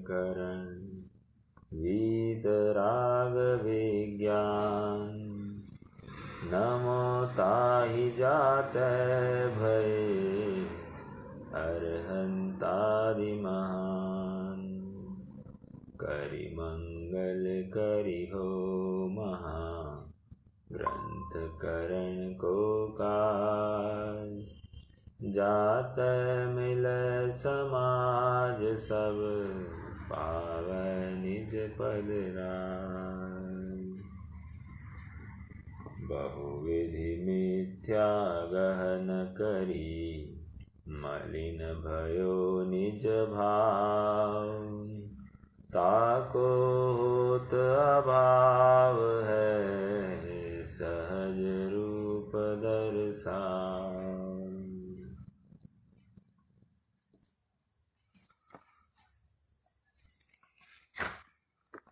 करण वीतराग विज्ञान नमो ताहि जातै भय अरहंतादि महान करि मंगल करि हो महा ग्रंथ करण को काज जात मिल समाज सब पावै निज पद राज बहुविधि मिथ्या गहन करी मलिन भयो निज भाव ताको होत अभाव है सहज रूप दर्शाव।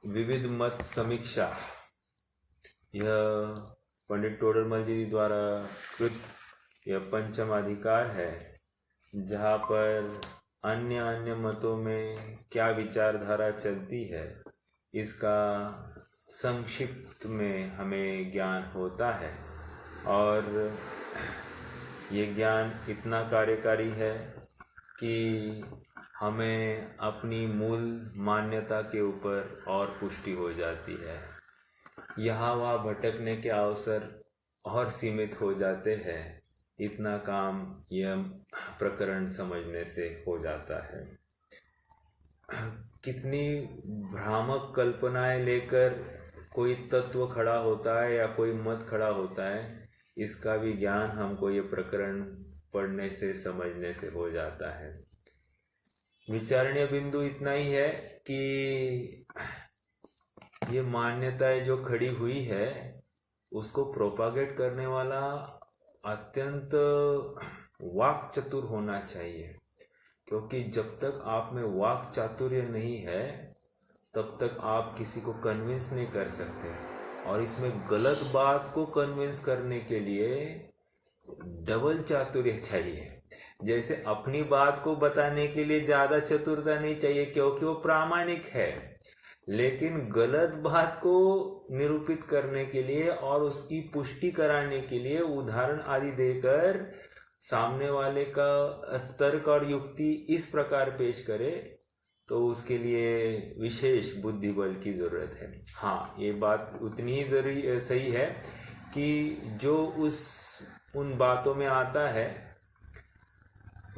विविध मत समीक्षा यह पंडित टोडरमल जी द्वारा कृत यह पंचम अधिकार है, जहाँ पर अन्य अन्य मतों में क्या विचारधारा चलती है इसका संक्षिप्त में हमें ज्ञान होता है। और ये ज्ञान इतना कार्यकारी है कि हमें अपनी मूल मान्यता के ऊपर और पुष्टि हो जाती है। यहाँ वहाँ भटकने के अवसर और सीमित हो जाते हैं। इतना काम यह प्रकरण समझने से हो जाता है। कितनी भ्रामक कल्पनाएं लेकर कोई तत्व खड़ा होता है या कोई मत खड़ा होता है, इसका भी ज्ञान हमको ये प्रकरण पढ़ने से समझने से हो जाता है। विचारणीय बिंदु इतना ही है कि ये मान्यताएं जो खड़ी हुई है उसको प्रोपागेट करने वाला अत्यंत वाक चतुर होना चाहिए, क्योंकि जब तक आप में वाक चातुर्य नहीं है तब तक आप किसी को कन्विंस नहीं कर सकते। और इसमें गलत बात को कन्विंस करने के लिए डबल चातुर्य चाहिए। जैसे अपनी बात को बताने के लिए ज़्यादा चतुरता नहीं चाहिए क्योंकि वो प्रामाणिक है, लेकिन गलत बात को निरूपित करने के लिए और उसकी पुष्टि कराने के लिए उदाहरण आदि देकर सामने वाले का तर्क और युक्ति इस प्रकार पेश करे तो उसके लिए विशेष बुद्धि बल की ज़रूरत है। हाँ, ये बात उतनी ही जरूरी सही है कि जो उन बातों में आता है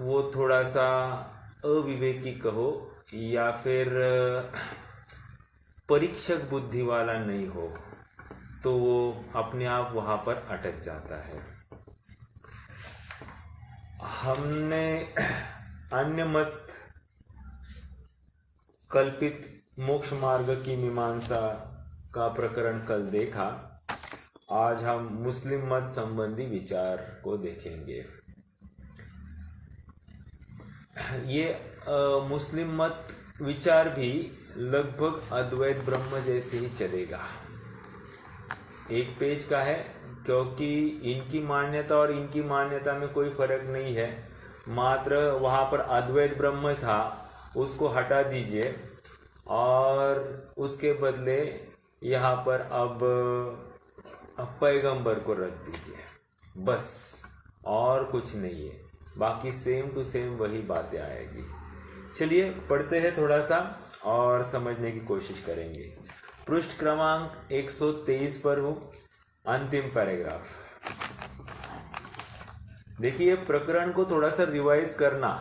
वो थोड़ा सा अविवेकी कहो या फिर परीक्षक बुद्धि वाला नहीं हो तो वो अपने आप वहाँ पर अटक जाता है। हमने अन्य मत कल्पित मोक्ष मार्ग की मीमांसा का प्रकरण कल देखा। आज हम मुस्लिम मत संबंधी विचार को देखेंगे। ये मुस्लिम मत विचार भी लगभग अद्वैत ब्रह्म जैसे ही चलेगा। एक पेज का है क्योंकि इनकी मान्यता और इनकी मान्यता में कोई फर्क नहीं है, मात्र वहाँ पर अद्वैत ब्रह्म था उसको हटा दीजिए और उसके बदले यहाँ पर अब पैगंबर को रख दीजिए, बस और कुछ नहीं है। बाकी सेम टू सेम वही बातें आएगी। चलिए पढ़ते हैं थोड़ा सा और समझने की कोशिश करेंगे। पृष्ठ क्रमांक 123 पर हूँ, अंतिम पैराग्राफ। देखिए प्रकरण को थोड़ा सा रिवाइज करना,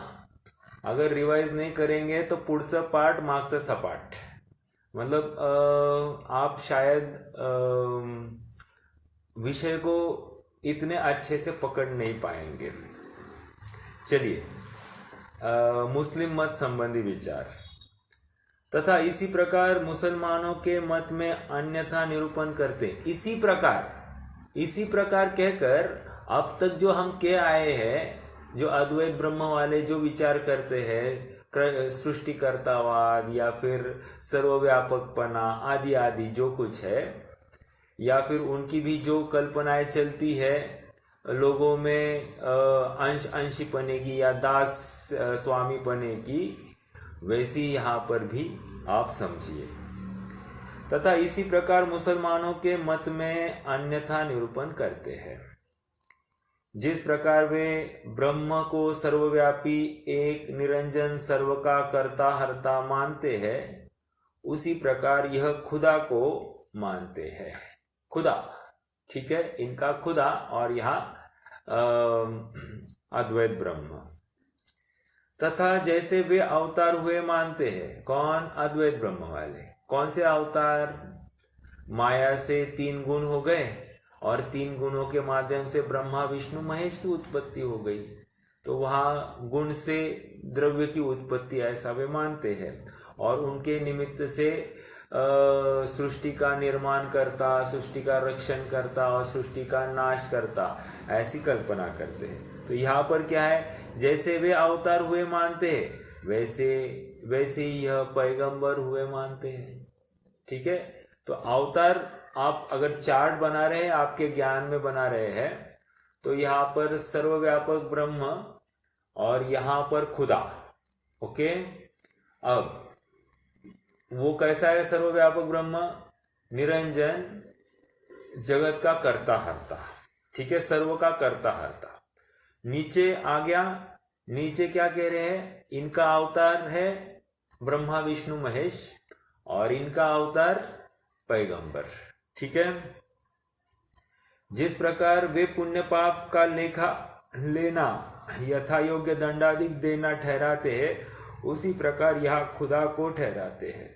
अगर रिवाइज नहीं करेंगे तो पुढचा पाठ मागचा सपाट, मतलब आप शायद विषय को इतने अच्छे से पकड़ नहीं पाएंगे। चलिए, मुस्लिम मत संबंधी विचार। तथा इसी प्रकार मुसलमानों के मत में अन्यथा निरूपण करते। इसी प्रकार कहकर अब तक जो हम कह आए हैं, जो अद्वैत ब्रह्म वाले जो विचार करते हैं, सृष्टिकर्तावाद या फिर सर्वव्यापकपना आदि आदि जो कुछ है, या फिर उनकी भी जो कल्पनाएं चलती है लोगों में अंश अंशी पने की या दास स्वामी पने की, वैसी यहाँ पर भी आप समझिए। तथा इसी प्रकार मुसलमानों के मत में अन्यथा निरूपण करते हैं। जिस प्रकार वे ब्रह्म को सर्वव्यापी एक निरंजन सर्व का कर्ता हर्ता मानते हैं, उसी प्रकार यह खुदा को मानते हैं। खुदा, ठीक है, इनका खुदा, और यहाँ अद्वैत ब्रह्म। तथा जैसे वे अवतार हुए मानते हैं। कौन? अद्वैत ब्रह्म वाले। कौन से अवतार? माया से 3 गुण हो गए और 3 गुणों के माध्यम से ब्रह्मा विष्णु महेश की उत्पत्ति हो गई, तो वहाँ गुण से द्रव्य की उत्पत्ति ऐसा वे मानते हैं। और उनके निमित्त से सृष्टि का निर्माण करता, सृष्टि का रक्षण करता और सृष्टि का नाश करता, ऐसी कल्पना करते हैं। तो यहाँ पर क्या है? जैसे वे अवतार हुए मानते हैं, वैसे ही यह पैगंबर हुए मानते हैं। ठीक है, तो अवतार आप अगर चार्ट बना रहे हैं, आपके ज्ञान में बना रहे हैं, तो यहाँ पर सर्वव्यापक ब्रह्म और यहाँ पर खुदा। ओके, अब वो कैसा है सर्वव्यापक ब्रह्म? निरंजन, जगत का कर्ता हर्ता। ठीक है, सर्व का कर्ता हर्ता। नीचे आ गया, नीचे क्या कह रहे हैं? इनका अवतार है ब्रह्मा विष्णु महेश और इनका अवतार पैगंबर। ठीक है, जिस प्रकार वे पुण्य पाप का लेखा लेना यथा योग्य दंडाधिक देना ठहराते हैं, उसी प्रकार यह खुदा को ठहराते हैं।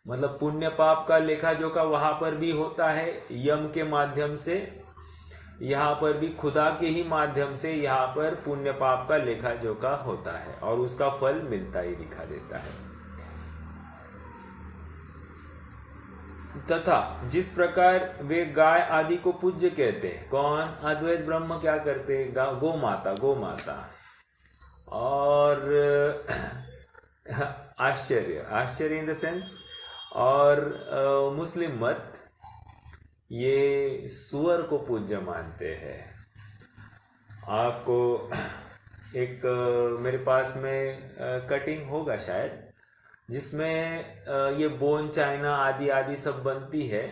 मतलब पुण्य पाप का लेखा जोखा वहां पर भी होता है यम के माध्यम से, यहाँ पर भी खुदा के ही माध्यम से यहाँ पर पुण्य पाप का लेखा जोखा होता है और उसका फल मिलता ही दिखा देता है। तथा जिस प्रकार वे गाय आदि को पूज्य कहते हैं। कौन? अद्वैत ब्रह्म क्या करते हैं? गौ माता, गौ माता। और आश्चर्य इन द सेंस, और मुस्लिम मत ये सुअर को पूज्य मानते हैं। आपको एक मेरे पास में कटिंग होगा शायद, जिसमें ये बोन चाइना आदि आदि सब बनती है,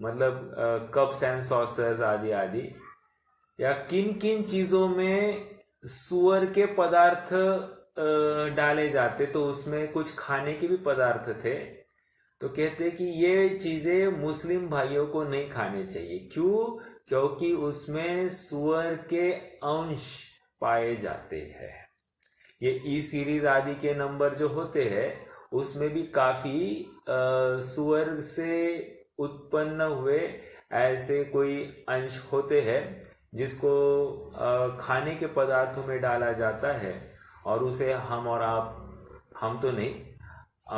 मतलब कप्स एंड सॉसर्स आदि आदि, या किन किन चीज़ों में सुअर के पदार्थ डाले जाते, तो उसमें कुछ खाने के भी पदार्थ थे। तो कहते कि ये चीज़ें मुस्लिम भाइयों को नहीं खाने चाहिए। क्यों? क्योंकि उसमें सुअर के अंश पाए जाते हैं। ये ई सीरीज आदि के नंबर जो होते हैं उसमें भी काफ़ी सुअर से उत्पन्न हुए ऐसे कोई अंश होते हैं जिसको खाने के पदार्थों में डाला जाता है, और उसे हम और आप, हम तो नहीं,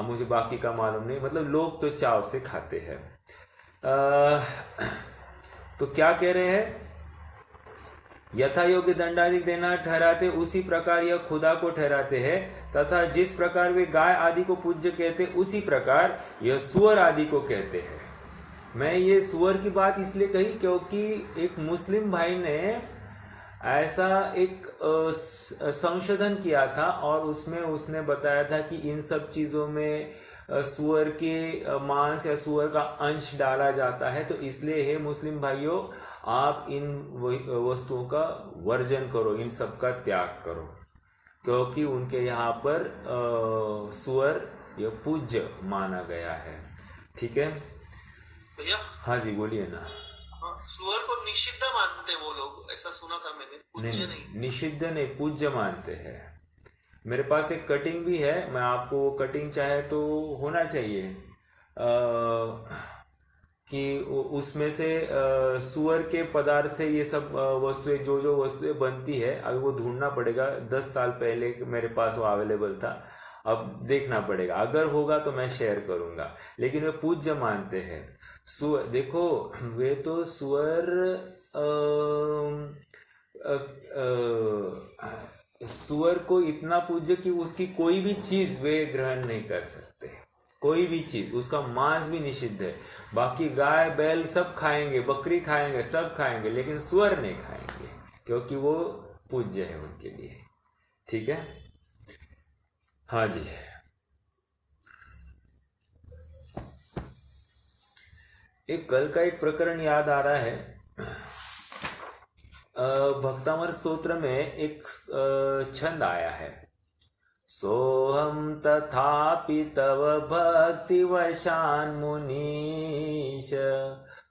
मुझे बाकी का मालूम नहीं, मतलब लोग तो चाव से खाते हैं। तो क्या कह रहे हैं? यथा योग्य दंडाधिक देना ठहराते, उसी प्रकार यह खुदा को ठहराते हैं। तथा जिस प्रकार वे गाय आदि को पूज्य कहते, उसी प्रकार यह सुअर आदि को कहते हैं। मैं ये सुअर की बात इसलिए कही क्योंकि एक मुस्लिम भाई ने ऐसा एक संशोधन किया था और उसमें उसने बताया था कि इन सब चीज़ों में सुअर के मांस या सुअर का अंश डाला जाता है, तो इसलिए हे मुस्लिम भाइयों, आप इन वस्तुओं का वर्जन करो, इन सब का त्याग करो, क्योंकि उनके यहाँ पर सुअर यह पूज्य माना गया है। ठीक है भैया? हाँ जी, बोलिए ना। सुअर को निषिद्ध मानते वो लोग, ऐसा सुना था मैंने। पूज्य नहीं, निषिद्ध नहीं, पूज्य मानते हैं। मेरे पास एक कटिंग भी है, मैं आपको वो कटिंग चाहे तो होना चाहिए कि उसमें से सुअर के पदार्थ से ये सब वस्तुएं, जो वस्तुएं बनती है, अभी वो ढूंढना पड़ेगा। 10 साल पहले मेरे पास वो अवेलेबल था, अब देखना पड़ेगा। अगर होगा तो मैं शेयर करूंगा, लेकिन वे पूज्य मानते हैं। सुअर देखो, वे तो सुअर सुअर को इतना पूज्य कि उसकी कोई भी चीज वे ग्रहण नहीं कर सकते, कोई भी चीज। उसका मांस भी निषिद्ध है। बाकी गाय बैल सब खाएंगे, बकरी खाएंगे, सब खाएंगे, लेकिन सुअर नहीं खाएंगे क्योंकि वो पूज्य है उनके लिए। ठीक है, हाँ जी, एक कल का एक प्रकरण याद आ रहा है। भक्तामर स्तोत्र में एक छंद आया है, सोहम तथापि तव भक्ति वशान मुनीश।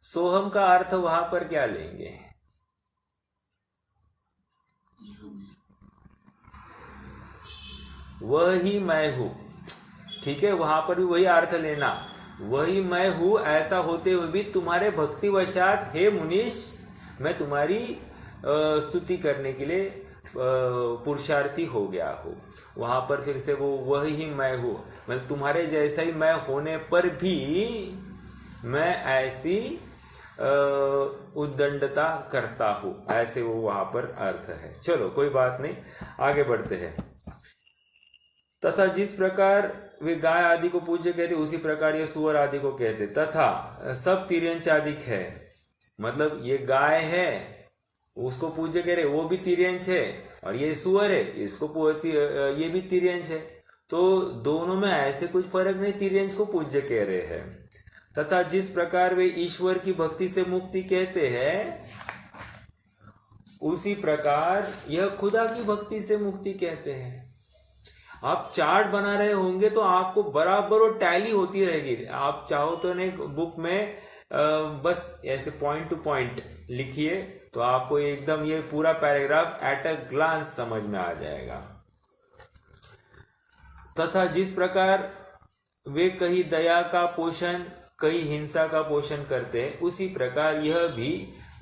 सोहम का अर्थ वहां पर क्या लेंगे? वही मैं हूं, ठीक है, वहां पर भी वही अर्थ लेना, वही मैं हूं, ऐसा होते हुए भी तुम्हारे भक्ति वशात हे मुनीश मैं तुम्हारी स्तुति करने के लिए पुरुषार्थी हो गया हूं। वहां पर फिर से वो वही मैं हूं, मतलब तुम्हारे जैसा ही मैं होने पर भी मैं ऐसी उद्दंडता करता हूं, ऐसे वो वहां पर अर्थ है। चलो कोई बात नहीं, आगे बढ़ते हैं। तथा जिस प्रकार वे गाय आदि को पूज्य कहते उसी प्रकार ये सुअर आदि को कहते। तथा सब तिर्यंचादिक है, मतलब ये गाय है उसको पूज्य कह रहे, वो भी तिर्यंच है, और ये सुअर है इसको ये भी तिर्यंच है। तो दोनों में ऐसे कुछ फर्क नहीं, तिर्यंच को पूज्य कह रहे हैं। तथा जिस प्रकार वे ईश्वर की भक्ति से मुक्ति कहते हैं उसी प्रकार यह खुदा की भक्ति से मुक्ति कहते हैं। आप चार्ट बना रहे होंगे तो आपको बराबर वो टैली होती रहेगी। आप चाहो तो नहीं बुक में बस ऐसे पॉइंट टू पॉइंट लिखिए तो आपको एकदम ये पूरा पैराग्राफ एट अ ग्लांस समझ में आ जाएगा। तथा जिस प्रकार वे कहीं दया का पोषण कहीं हिंसा का पोषण करते हैं उसी प्रकार यह भी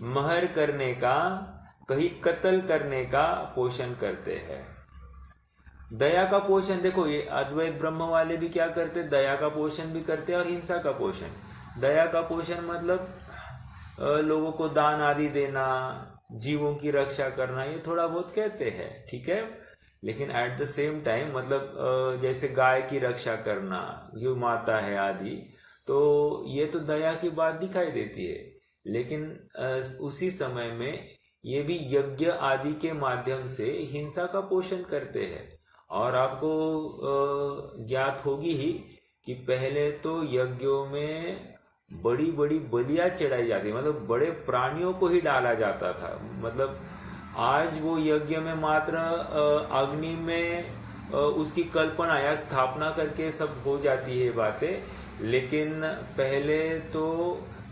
महर करने का कहीं कत्ल करने का पोषण करते हैं। दया का पोषण देखो, ये अद्वैत ब्रह्म वाले भी क्या करते, दया का पोषण भी करते हैं और हिंसा का पोषण। दया का पोषण मतलब लोगों को दान आदि देना, जीवों की रक्षा करना, ये थोड़ा बहुत कहते हैं, ठीक है। लेकिन एट द सेम टाइम मतलब जैसे गाय की रक्षा करना, ये माता है आदि, तो ये तो दया की बात दिखाई देती है। लेकिन उसी समय में ये भी यज्ञ आदि के माध्यम से हिंसा का पोषण करते हैं। और आपको ज्ञात होगी ही कि पहले तो यज्ञों में बड़ी बड़ी बलियां चढ़ाई जाती, मतलब बड़े प्राणियों को ही डाला जाता था। मतलब आज वो यज्ञ में मात्र अग्नि में उसकी कल्पना या स्थापना करके सब हो जाती है बातें, लेकिन पहले तो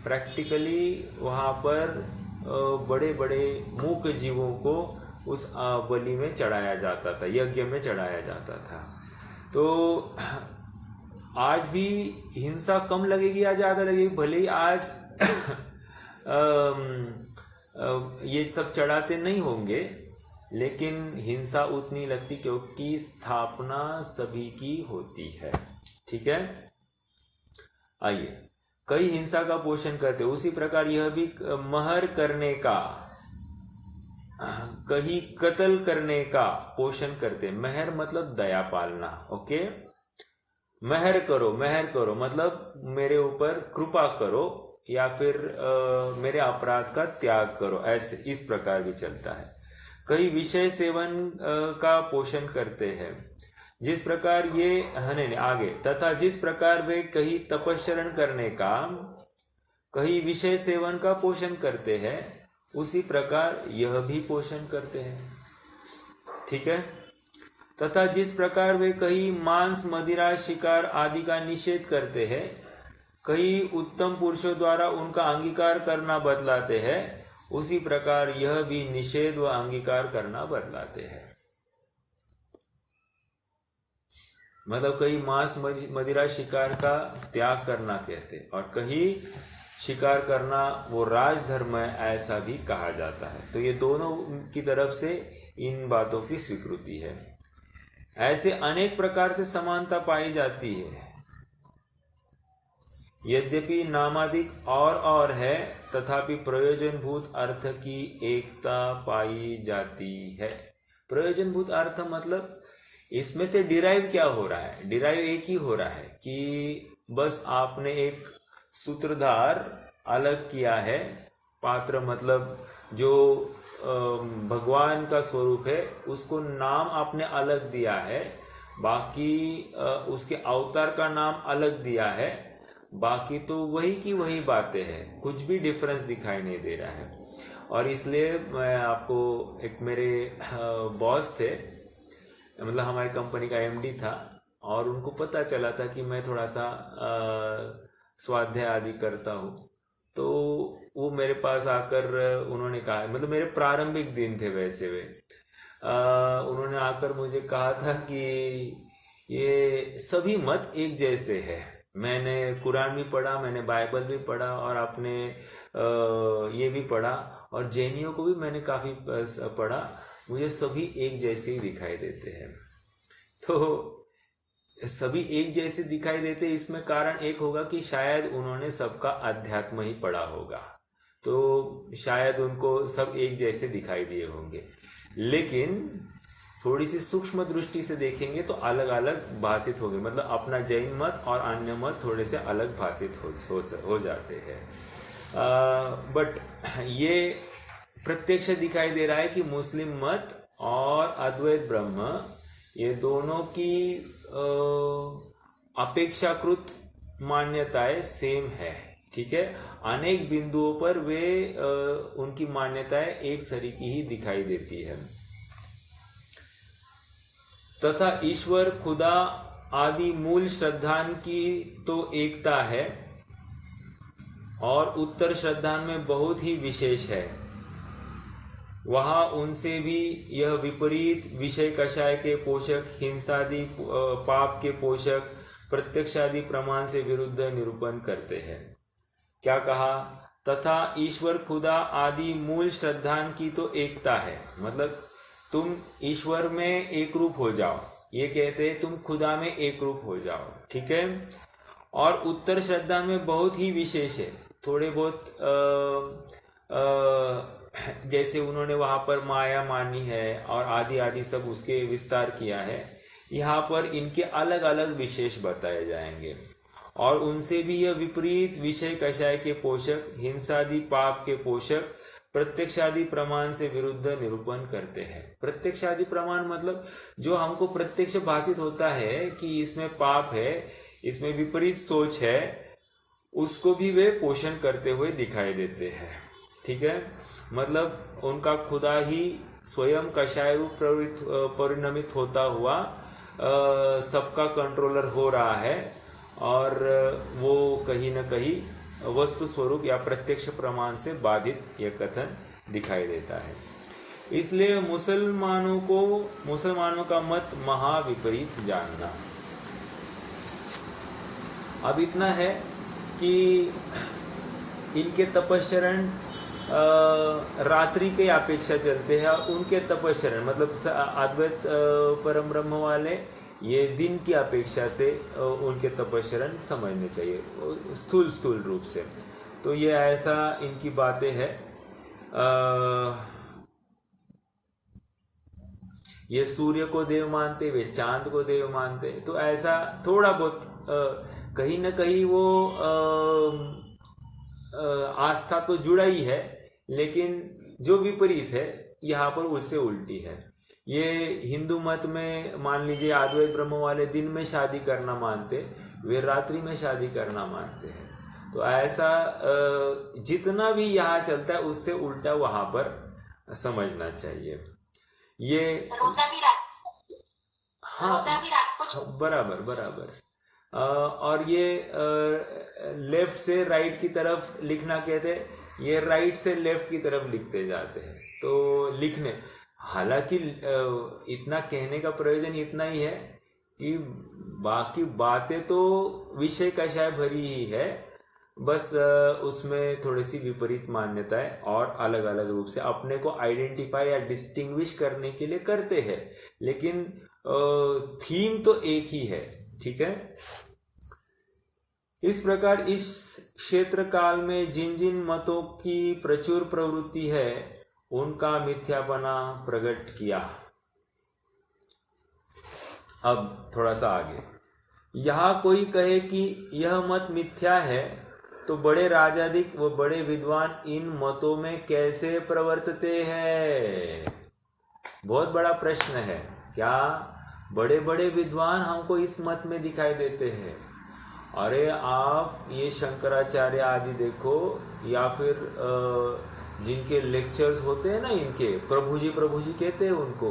प्रैक्टिकली वहाँ पर बड़े बड़े मूक जीवों को उस बलि में चढ़ाया जाता था, यज्ञ में चढ़ाया जाता था। तो आज भी हिंसा कम लगेगी या ज़्यादा लगेगी, भले ही आज ये सब चढ़ाते नहीं होंगे, लेकिन हिंसा उतनी लगती क्योंकि स्थापना सभी की होती है, ठीक है। आइए, कई हिंसा का पोषण करते उसी प्रकार यह भी महर करने का कहीं कत्ल करने का पोषण करते। महर मतलब दया पालना, ओके। महर करो मतलब मेरे ऊपर कृपा करो या फिर मेरे अपराध का त्याग करो, ऐसे इस प्रकार भी चलता है। कई विषय सेवन का पोषण करते हैं जिस प्रकार ये आगे। तथा जिस प्रकार वे कहीं तपस्चरण करने का कहीं विषय सेवन का पोषण करते हैं उसी प्रकार यह भी पोषण करते हैं, ठीक है। तथा जिस प्रकार वे कहीं मांस मदिरा शिकार आदि का निषेध करते हैं कहीं उत्तम पुरुषों द्वारा उनका अंगीकार करना बतलाते हैं उसी प्रकार यह भी निषेध व अंगीकार करना बतलाते हैं। मतलब कहीं मांस मदिरा शिकार का त्याग करना कहते और कहीं शिकार करना वो राजधर्म है, ऐसा भी कहा जाता है। तो ये दोनों की तरफ से इन बातों की स्वीकृति है। ऐसे अनेक प्रकार से समानता पाई जाती है, यद्यपि नामादिक और है तथापि प्रयोजनभूत अर्थ की एकता पाई जाती है। प्रयोजनभूत अर्थ मतलब इसमें से डिराइव क्या हो रहा है, डिराइव एक ही हो रहा है कि बस आपने एक सूत्रधार अलग किया है, पात्र मतलब जो भगवान का स्वरूप है उसको नाम आपने अलग दिया है, बाकी उसके अवतार का नाम अलग दिया है, बाकी तो वही की वही बातें हैं, कुछ भी डिफरेंस दिखाई नहीं दे रहा है। और इसलिए मैं आपको, एक मेरे बॉस थे, मतलब हमारी कंपनी का एमडी था, और उनको पता चला था कि मैं थोड़ा सा स्वाध्याय आदि करता हूँ, तो वो मेरे पास आकर उन्होंने कहा, मतलब मेरे प्रारंभिक दिन थे वैसे वे, उन्होंने आकर मुझे कहा था कि ये सभी मत एक जैसे है। मैंने कुरान भी पढ़ा, मैंने बाइबल भी पढ़ा, और आपने ये भी पढ़ा, और जैनियों को भी मैंने काफ़ी पढ़ा, मुझे सभी एक जैसे ही दिखाई देते हैं। तो सभी एक जैसे दिखाई देते, इसमें कारण एक होगा कि शायद उन्होंने सबका अध्यात्म ही पढ़ा होगा, तो शायद उनको सब एक जैसे दिखाई दिए होंगे। लेकिन थोड़ी सी सूक्ष्म दृष्टि से देखेंगे तो अलग अलग भाषित होंगे, मतलब अपना जैन मत और अन्य मत थोड़े से अलग भाषित हो जाते हैं। बट ये प्रत्यक्ष दिखाई दे रहा है कि मुस्लिम मत और अद्वैत ब्रह्म, ये दोनों की अपेक्षाकृत मान्यताएं सेम है, ठीक है। अनेक बिंदुओं पर वे उनकी मान्यताएं एक सरीकी ही दिखाई देती है, तथा ईश्वर, खुदा आदि मूल श्रद्धान की तो एकता है, और उत्तर श्रद्धान में बहुत ही विशेष है। वहां उनसे भी यह विपरीत विषय कषाय के पोषक, हिंसादि पाप के पोषक, प्रत्यक्षादि प्रमाण से विरुद्ध निरूपण करते हैं। क्या कहा? तथा ईश्वर, खुदा आदि मूल श्रद्धान की तो एकता है, मतलब तुम ईश्वर में एक रूप हो जाओ, ये कहते हैं तुम खुदा में एक रूप हो जाओ, ठीक है। और उत्तर श्रद्धा में बहुत ही विशेष है, थोड़े बहुत जैसे उन्होंने वहां पर माया मानी है और आदि आदि सब उसके विस्तार किया है, यहाँ पर इनके अलग अलग विशेष बताए जाएंगे। और उनसे भी यह विपरीत विषय कषाय के पोषक, हिंसादि पाप के पोषक, प्रत्यक्षादि प्रमाण से विरुद्ध निरूपण करते हैं। प्रत्यक्षादि प्रमाण मतलब जो हमको प्रत्यक्ष भाषित होता है कि इसमें पाप है, इसमें विपरीत सोच है, उसको भी वे पोषण करते हुए दिखाई देते हैं, ठीक है। मतलब उनका खुदा ही स्वयं कषाय रूप परिणमित होता हुआ सबका कंट्रोलर हो रहा है, और वो कहीं न कहीं वस्तु स्वरूप या प्रत्यक्ष प्रमाण से बाधित यह कथन दिखाई देता है। इसलिए मुसलमानों का मत महाविपरीत जानना। अब इतना है कि इनके तपस्चरण रात्रि के अपेक्षा चलते हैं, उनके तपस्चरण मतलब अद्वैत परम ब्रह्म वाले ये दिन की अपेक्षा से उनके तपस्चरण समझने चाहिए स्थूल रूप से। तो ये ऐसा इनकी बातें हैं। ये सूर्य को देव मानते, वे चांद को देव मानते, तो ऐसा थोड़ा बहुत कहीं न कहीं वो आस्था तो जुड़ा ही है, लेकिन जो विपरीत है यहाँ पर उससे उल्टी है। ये हिंदू मत में मान लीजिए अद्वैत ब्रह्म वाले दिन में शादी करना मानते, वे रात्रि में शादी करना मानते हैं। तो ऐसा जितना भी यहाँ चलता है उससे उल्टा वहां पर समझना चाहिए। ये हाँ, बराबर। और ये लेफ्ट से राइट की तरफ लिखना कहते हैं, ये राइट से लेफ्ट की तरफ लिखते जाते हैं। तो लिखने, हालांकि इतना कहने का प्रयोजन इतना ही है कि बाकी बातें तो विषय कषाय भरी ही है, बस उसमें थोड़ी सी विपरीत मान्यताएं और अलग अलग रूप से अपने को आइडेंटिफाई या डिस्टिंग्विश करने के लिए करते हैं, लेकिन थीम तो एक ही है, ठीक है। इस प्रकार इस क्षेत्र काल में जिन जिन मतों की प्रचुर प्रवृत्ति है उनका मिथ्यापना प्रकट किया। अब थोड़ा सा आगे, यहां कोई कहे कि यह मत मिथ्या है, तो बड़े राजाधिक व बड़े विद्वान इन मतों में कैसे प्रवर्तते हैं? बहुत बड़ा प्रश्न है। क्या बड़े बड़े विद्वान हमको इस मत में दिखाई देते हैं। अरे आप ये शंकराचार्य आदि देखो, या फिर जिनके लेक्चर्स होते हैं ना, इनके प्रभु जी कहते हैं उनको,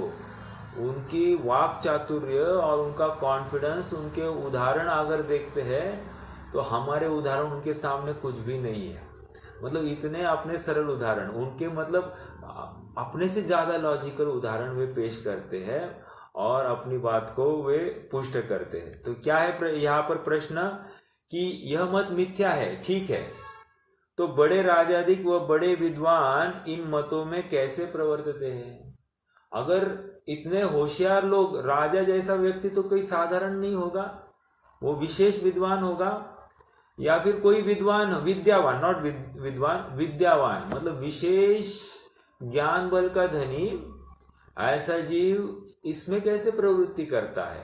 उनकी वाक चातुर्य और उनका कॉन्फिडेंस, उनके उदाहरण अगर देखते हैं तो हमारे उदाहरण उनके सामने कुछ भी नहीं है। मतलब इतने अपने सरल उदाहरण उनके, मतलब अपने से ज्यादा लॉजिकल उदाहरण वे पेश करते हैं और अपनी बात को वे पुष्ट करते हैं। तो क्या है यहाँ पर प्रश्न कि यह मत मिथ्या है, ठीक है, तो बड़े राजाधिक व बड़े विद्वान इन मतों में कैसे प्रवर्तते हैं? अगर इतने होशियार लोग, राजा जैसा व्यक्ति तो कोई साधारण नहीं होगा, वो विशेष विद्वान होगा, या फिर कोई विद्वान विद्यावान, नॉट विद्वान, विद्यावान मतलब विशेष ज्ञान बल का धनी, ऐसा जीव इसमें कैसे प्रवृत्ति करता है?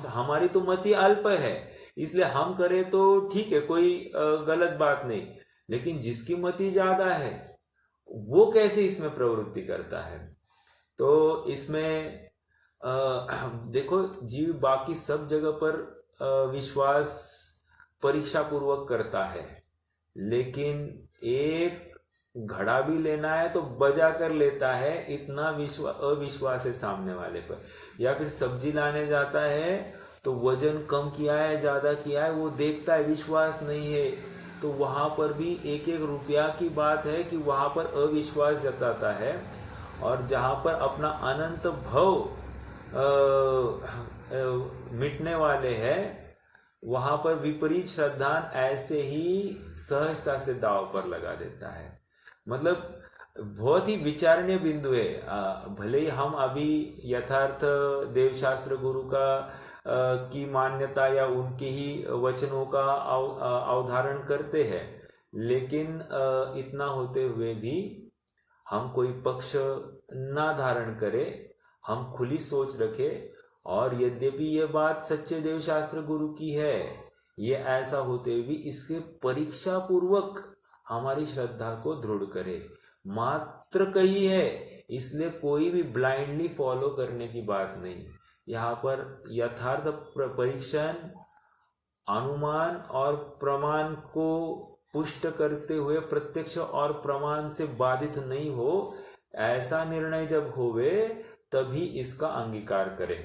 हमारी तो मति अल्प है, इसलिए हम करें तो ठीक है, कोई गलत बात नहीं, लेकिन जिसकी मति ज्यादा है वो कैसे इसमें प्रवृत्ति करता है? तो इसमें देखो, जीव बाकी सब जगह पर विश्वास परीक्षा पूर्वक करता है, लेकिन एक घड़ा भी लेना है तो बजा कर लेता है, इतना अविश्वास है सामने वाले पर। या फिर सब्जी लाने जाता है तो वजन कम किया है ज्यादा किया है वो देखता है, विश्वास नहीं है, तो वहां पर भी एक एक रुपया की बात है कि वहां पर अविश्वास जताता है। और जहां पर अपना अनंत भव मिटने वाले हैं, वहां पर विपरीत श्रद्धान ऐसे ही सहजता से दाव पर लगा देता है। मतलब बहुत ही विचारणीय बिंदु है। भले ही हम अभी यथार्थ देवशास्त्र गुरु का की मान्यता या उनके ही वचनों का अवधारण करते हैं, लेकिन इतना होते हुए भी हम कोई पक्ष ना धारण करें, हम खुली सोच रखें। और यद्यपि ये बात सच्चे देवशास्त्र गुरु की है, ये ऐसा होते हुए भी इसके परीक्षा पूर्वक हमारी श्रद्धा को दृढ़ करे। मात्र कही है, इसलिए कोई भी ब्लाइंडली फॉलो करने की बात नहीं। यहाँ पर यथार्थ परीक्षण, अनुमान और प्रमाण को पुष्ट करते हुए प्रत्यक्ष और प्रमाण से बाधित नहीं हो, ऐसा निर्णय जब होवे तभी इसका अंगीकार करें।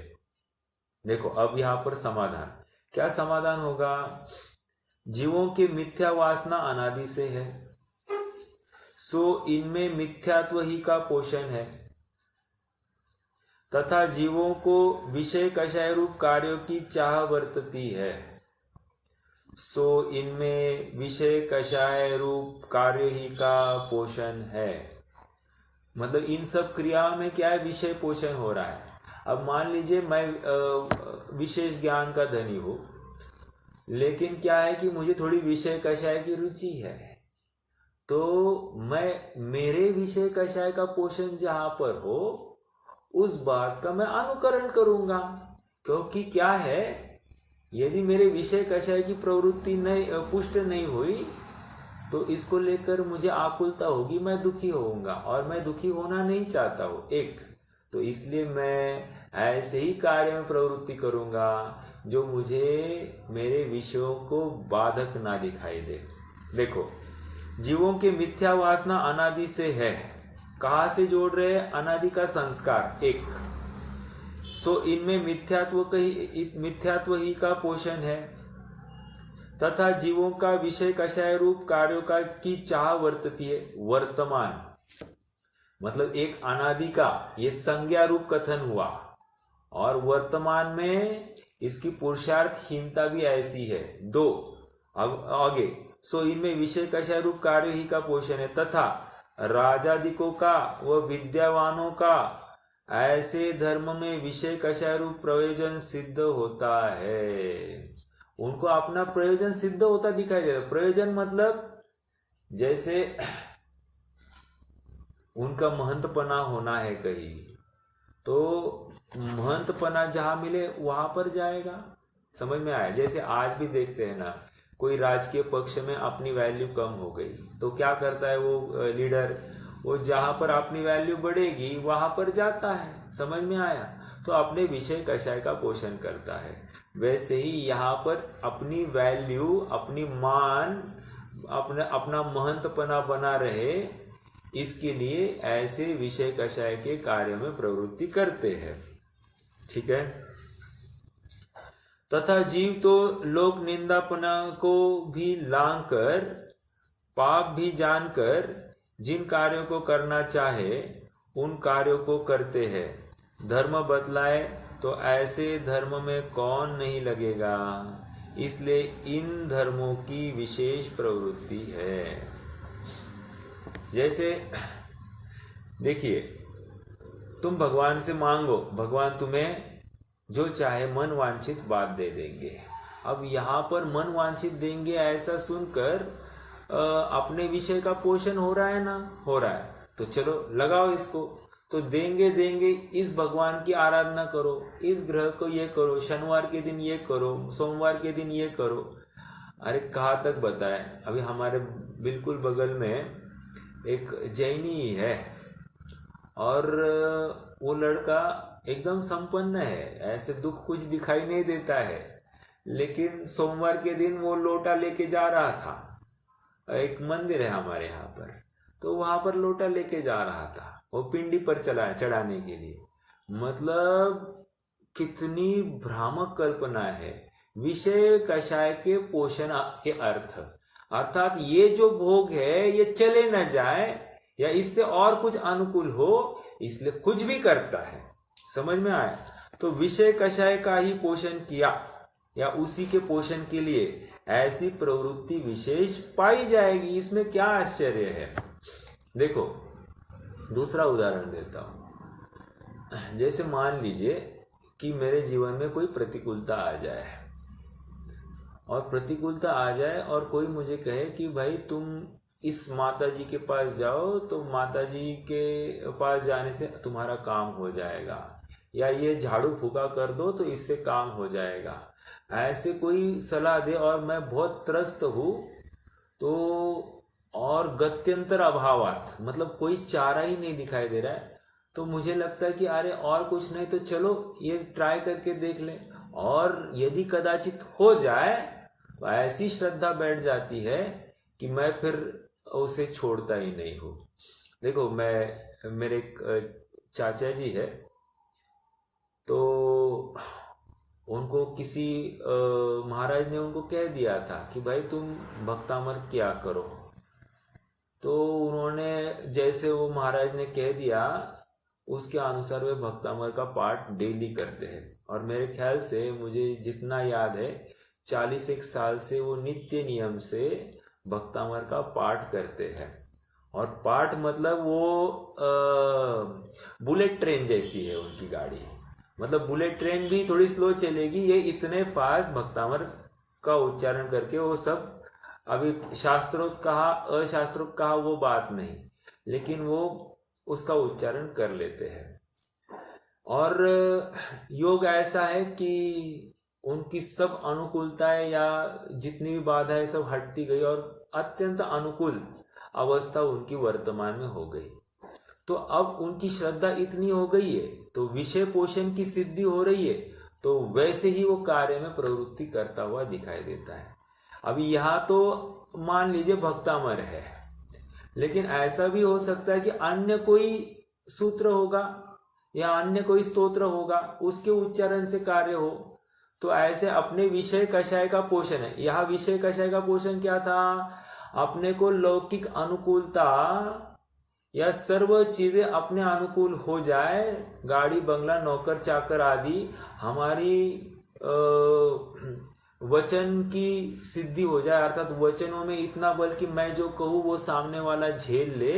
देखो अब यहाँ पर समाधान, क्या समाधान होगा? जीवों की मिथ्या वासना अनादि से है, सो इनमें मिथ्यात्व ही का पोषण है, तथा जीवों को विषय कषाय रूप कार्यों की चाह वर्तती है, सो इनमें विषय कषाय रूप कार्य ही का पोषण है। मतलब इन सब क्रियाओं में क्या है? विषय पोषण हो रहा है। अब मान लीजिए मैं विशेष ज्ञान का धनी हूं, लेकिन क्या है कि मुझे थोड़ी विषय कषाय की रुचि है, तो मैं मेरे विषय कषाय का पोषण जहां पर हो उस बात का मैं अनुकरण करूंगा। क्योंकि क्या है, यदि मेरे विषय कषाय की प्रवृत्ति नहीं पुष्ट नहीं हुई तो इसको लेकर मुझे आकुलता होगी, मैं दुखी होऊंगा, और मैं दुखी होना नहीं चाहता हूं। एक तो इसलिए मैं ऐसे ही कार्य में प्रवृत्ति करूंगा जो मुझे मेरे विषयों को बाधक ना दिखाई दे। देखो, जीवों के मिथ्या वासना अनादि से है। कहाँ से जोड़ रहे हैं? अनादि का संस्कार एक, सो इनमें मिथ्यात्व ही का पोषण है, तथा जीवों का विषय कषाय रूप कार्यों का की चाह वर्तती है। वर्तमान मतलब एक अनादि का ये संज्ञा रूप कथन हुआ, और वर्तमान में इसकी पुरुषार्थहीनता भी ऐसी है। दो, अब आगे, सो इनमें विषय कषाय रूप कार्य ही का पोषण है, तथा राजादिकों का व विद्यावानों का ऐसे धर्म में विषय कषाय रूप प्रयोजन सिद्ध होता है। उनको अपना प्रयोजन सिद्ध होता दिखाई देता है। प्रयोजन मतलब जैसे उनका महंतपना होना है कहीं, तो महंतपना जहां मिले वहां पर जाएगा। समझ में आया? जैसे आज भी देखते हैं ना, कोई राजकीय पक्ष में अपनी वैल्यू कम हो गई तो क्या करता है वो लीडर, वो जहाँ पर अपनी वैल्यू बढ़ेगी वहां पर जाता है। समझ में आया? तो अपने विषय कषाय का पोषण करता है। वैसे ही यहाँ पर अपनी वैल्यू, अपनी मान, अपना महंतपना बना रहे, इसके लिए ऐसे विषय कषाय के कार्य में प्रवृत्ति करते हैं। ठीक है। तथा जीव तो लोक निंदापना को भी लांघकर, पाप भी जानकर जिन कार्यों को करना चाहे उन कार्यों को करते हैं। धर्म बतलाए तो ऐसे धर्म में कौन नहीं लगेगा, इसलिए इन धर्मों की विशेष प्रवृत्ति है। जैसे देखिए, तुम भगवान से मांगो, भगवान तुम्हें जो चाहे मन वांछित बात दे देंगे। अब यहाँ पर मन वांछित देंगे ऐसा सुनकर अपने विषय का पोषण हो रहा है ना, हो रहा है, तो चलो लगाओ इसको। तो देंगे देंगे, इस भगवान की आराधना करो, इस ग्रह को ये करो, शनिवार के दिन ये करो, सोमवार के दिन ये करो। अरे कहाँ तक बताएं? अभी हमारे बिल्कुल बगल में एक जैनी है और वो लड़का एकदम संपन्न है, ऐसे दुख कुछ दिखाई नहीं देता है, लेकिन सोमवार के दिन वो लोटा लेके जा रहा था। एक मंदिर है हमारे यहाँ पर, तो वहां पर लोटा लेके जा रहा था, वो पिंडी पर चढ़ाने के लिए। मतलब कितनी भ्रामक कल्पना है। विषय कषाय के पोषण के अर्थ, अर्थात ये जो भोग है ये चले न जाए या इससे और कुछ अनुकूल हो, इसलिए कुछ भी करता है। समझ में आया? तो विषय कषाय का ही पोषण किया या उसी के पोषण के लिए ऐसी प्रवृत्ति विशेष पाई जाएगी। इसमें क्या आश्चर्य है? देखो, दूसरा उदाहरण देता हूं। जैसे मान लीजिए कि मेरे जीवन में कोई प्रतिकूलता आ जाए, और प्रतिकूलता आ जाए और कोई मुझे कहे कि भाई तुम इस माता जी के पास जाओ, तो माता जी के पास जाने से तुम्हारा काम हो जाएगा, या ये झाड़ू फूका कर दो तो इससे काम हो जाएगा। ऐसे कोई सलाह दे और मैं बहुत त्रस्त हूँ, तो और गत्यंतर अभावात, मतलब कोई चारा ही नहीं दिखाई दे रहा है, तो मुझे लगता है कि अरे और कुछ नहीं तो चलो ये ट्राई करके देख लें, और यदि कदाचित हो जाए तो ऐसी श्रद्धा बैठ जाती है कि मैं फिर उसे छोड़ता ही नहीं हूँ। देखो, मेरे चाचा जी है, तो उनको किसी महाराज ने उनको कह दिया था कि भाई तुम भक्तामर क्या करो। तो उन्होंने, जैसे वो महाराज ने कह दिया उसके अनुसार वे भक्तामर का पाठ डेली करते हैं। और मेरे ख्याल से, मुझे जितना याद है, 41 साल से वो नित्य नियम से भक्तामर का पाठ करते हैं। और पाठ मतलब वो बुलेट ट्रेन जैसी है उनकी गाड़ी। मतलब बुलेट ट्रेन भी थोड़ी स्लो चलेगी, ये इतने फास्ट भक्तामर का उच्चारण करके वो सब, अभी शास्त्रोक्त कहा अशास्त्रोक्त कहा वो बात नहीं, लेकिन वो उसका उच्चारण कर लेते हैं। और योग ऐसा है कि उनकी सब अनुकूलताएं या जितनी भी बाधाएं सब हटती गई और अत्यंत अनुकूल अवस्था उनकी वर्तमान में हो गई। तो अब उनकी श्रद्धा इतनी हो गई है, तो विषय पोषण की सिद्धि हो रही है, तो वैसे ही वो कार्य में प्रवृत्ति करता हुआ दिखाई देता है। अभी यहाँ तो मान लीजिए भक्तामर है, लेकिन ऐसा भी हो सकता है कि अन्य कोई सूत्र होगा या अन्य कोई स्तोत्र होगा, उसके उच्चारण से कार्य हो। तो ऐसे अपने विषय कषाय का पोषण है। यहाँ विषय कषाय का पोषण क्या था? अपने को लौकिक अनुकूलता या सर्व चीजें अपने अनुकूल हो जाए, गाड़ी बंगला नौकर चाकर आदि, हमारी वचन की सिद्धि हो जाए, अर्थात वचनों में इतना बल कि मैं जो कहूँ वो सामने वाला झेल ले,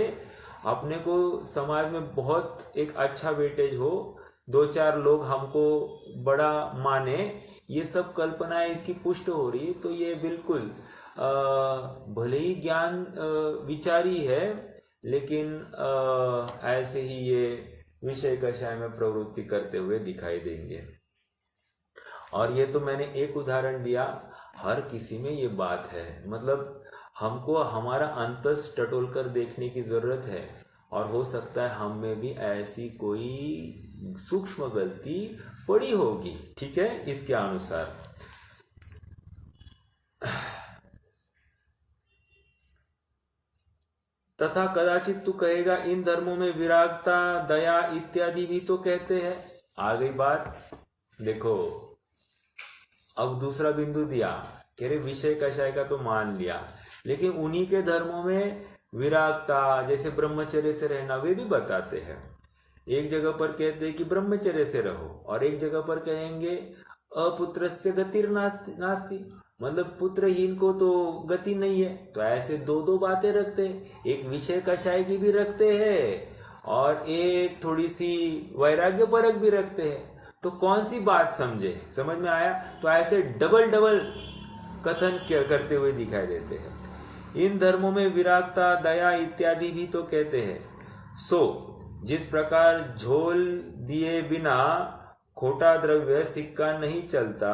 अपने को समाज में बहुत एक अच्छा वेटेज हो, 2-4 लोग हमको बड़ा माने, ये सब कल्पनाएं इसकी पुष्ट हो रही। तो ये बिल्कुल भले ही ज्ञान विचारी है, लेकिन ऐसे ही ये विषय कषाय में प्रवृत्ति करते हुए दिखाई देंगे। और ये तो मैंने एक उदाहरण दिया, हर किसी में ये बात है। मतलब हमको हमारा अंतस टटोल कर देखने की जरूरत है। और हो सकता है हम में भी ऐसी कोई सूक्ष्म गलती पड़ी होगी, ठीक है, इसके अनुसार। तथा कदाचित तू कहेगा इन धर्मों में विरागता, दया इत्यादि भी तो कहते हैं। आ गई बात, देखो अब दूसरा बिंदु दिया, कह रहे विषय कषाय का तो मान लिया, लेकिन उन्हीं के धर्मों में विरागता, जैसे ब्रह्मचर्य से रहना, वे भी बताते हैं। एक जगह पर कहते हैं कि ब्रह्मचर्य से रहो, और एक जगह पर कहेंगे अपुत्रस्य गतिर्नास्ति, मतलब पुत्रहीन को तो गति नहीं है। तो ऐसे दो दो बातें रखते हैं, एक विषय कषाय की भी रखते हैं और एक थोड़ी सी वैराग्य परक भी रखते हैं। तो कौन सी बात समझे, समझ में आया? तो ऐसे डबल डबल कथन करते हुए दिखाई देते हैं। इन धर्मों में विरागता, दया इत्यादि भी तो कहते हैं। सो जिस प्रकार झोल दिए बिना खोटा द्रव्य सिक्का नहीं चलता,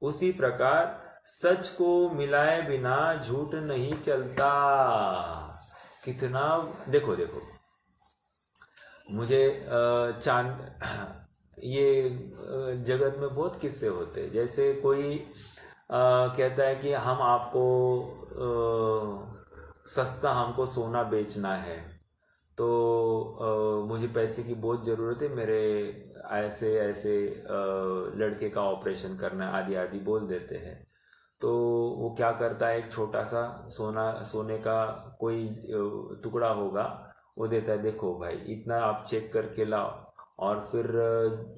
उसी प्रकार सच को मिलाए बिना झूठ नहीं चलता। कितना, देखो देखो, मुझे ये जगत में बहुत किस्से होते हैं। जैसे कोई कहता है कि हम आपको सस्ता हमको सोना बेचना है, तो मुझे पैसे की बहुत ज़रूरत है, मेरे ऐसे ऐसे लड़के का ऑपरेशन करना आदि आदि बोल देते हैं। तो वो क्या करता है, एक छोटा सा सोने का कोई टुकड़ा होगा, वो देता है, देखो भाई इतना आप चेक करके लाओ, और फिर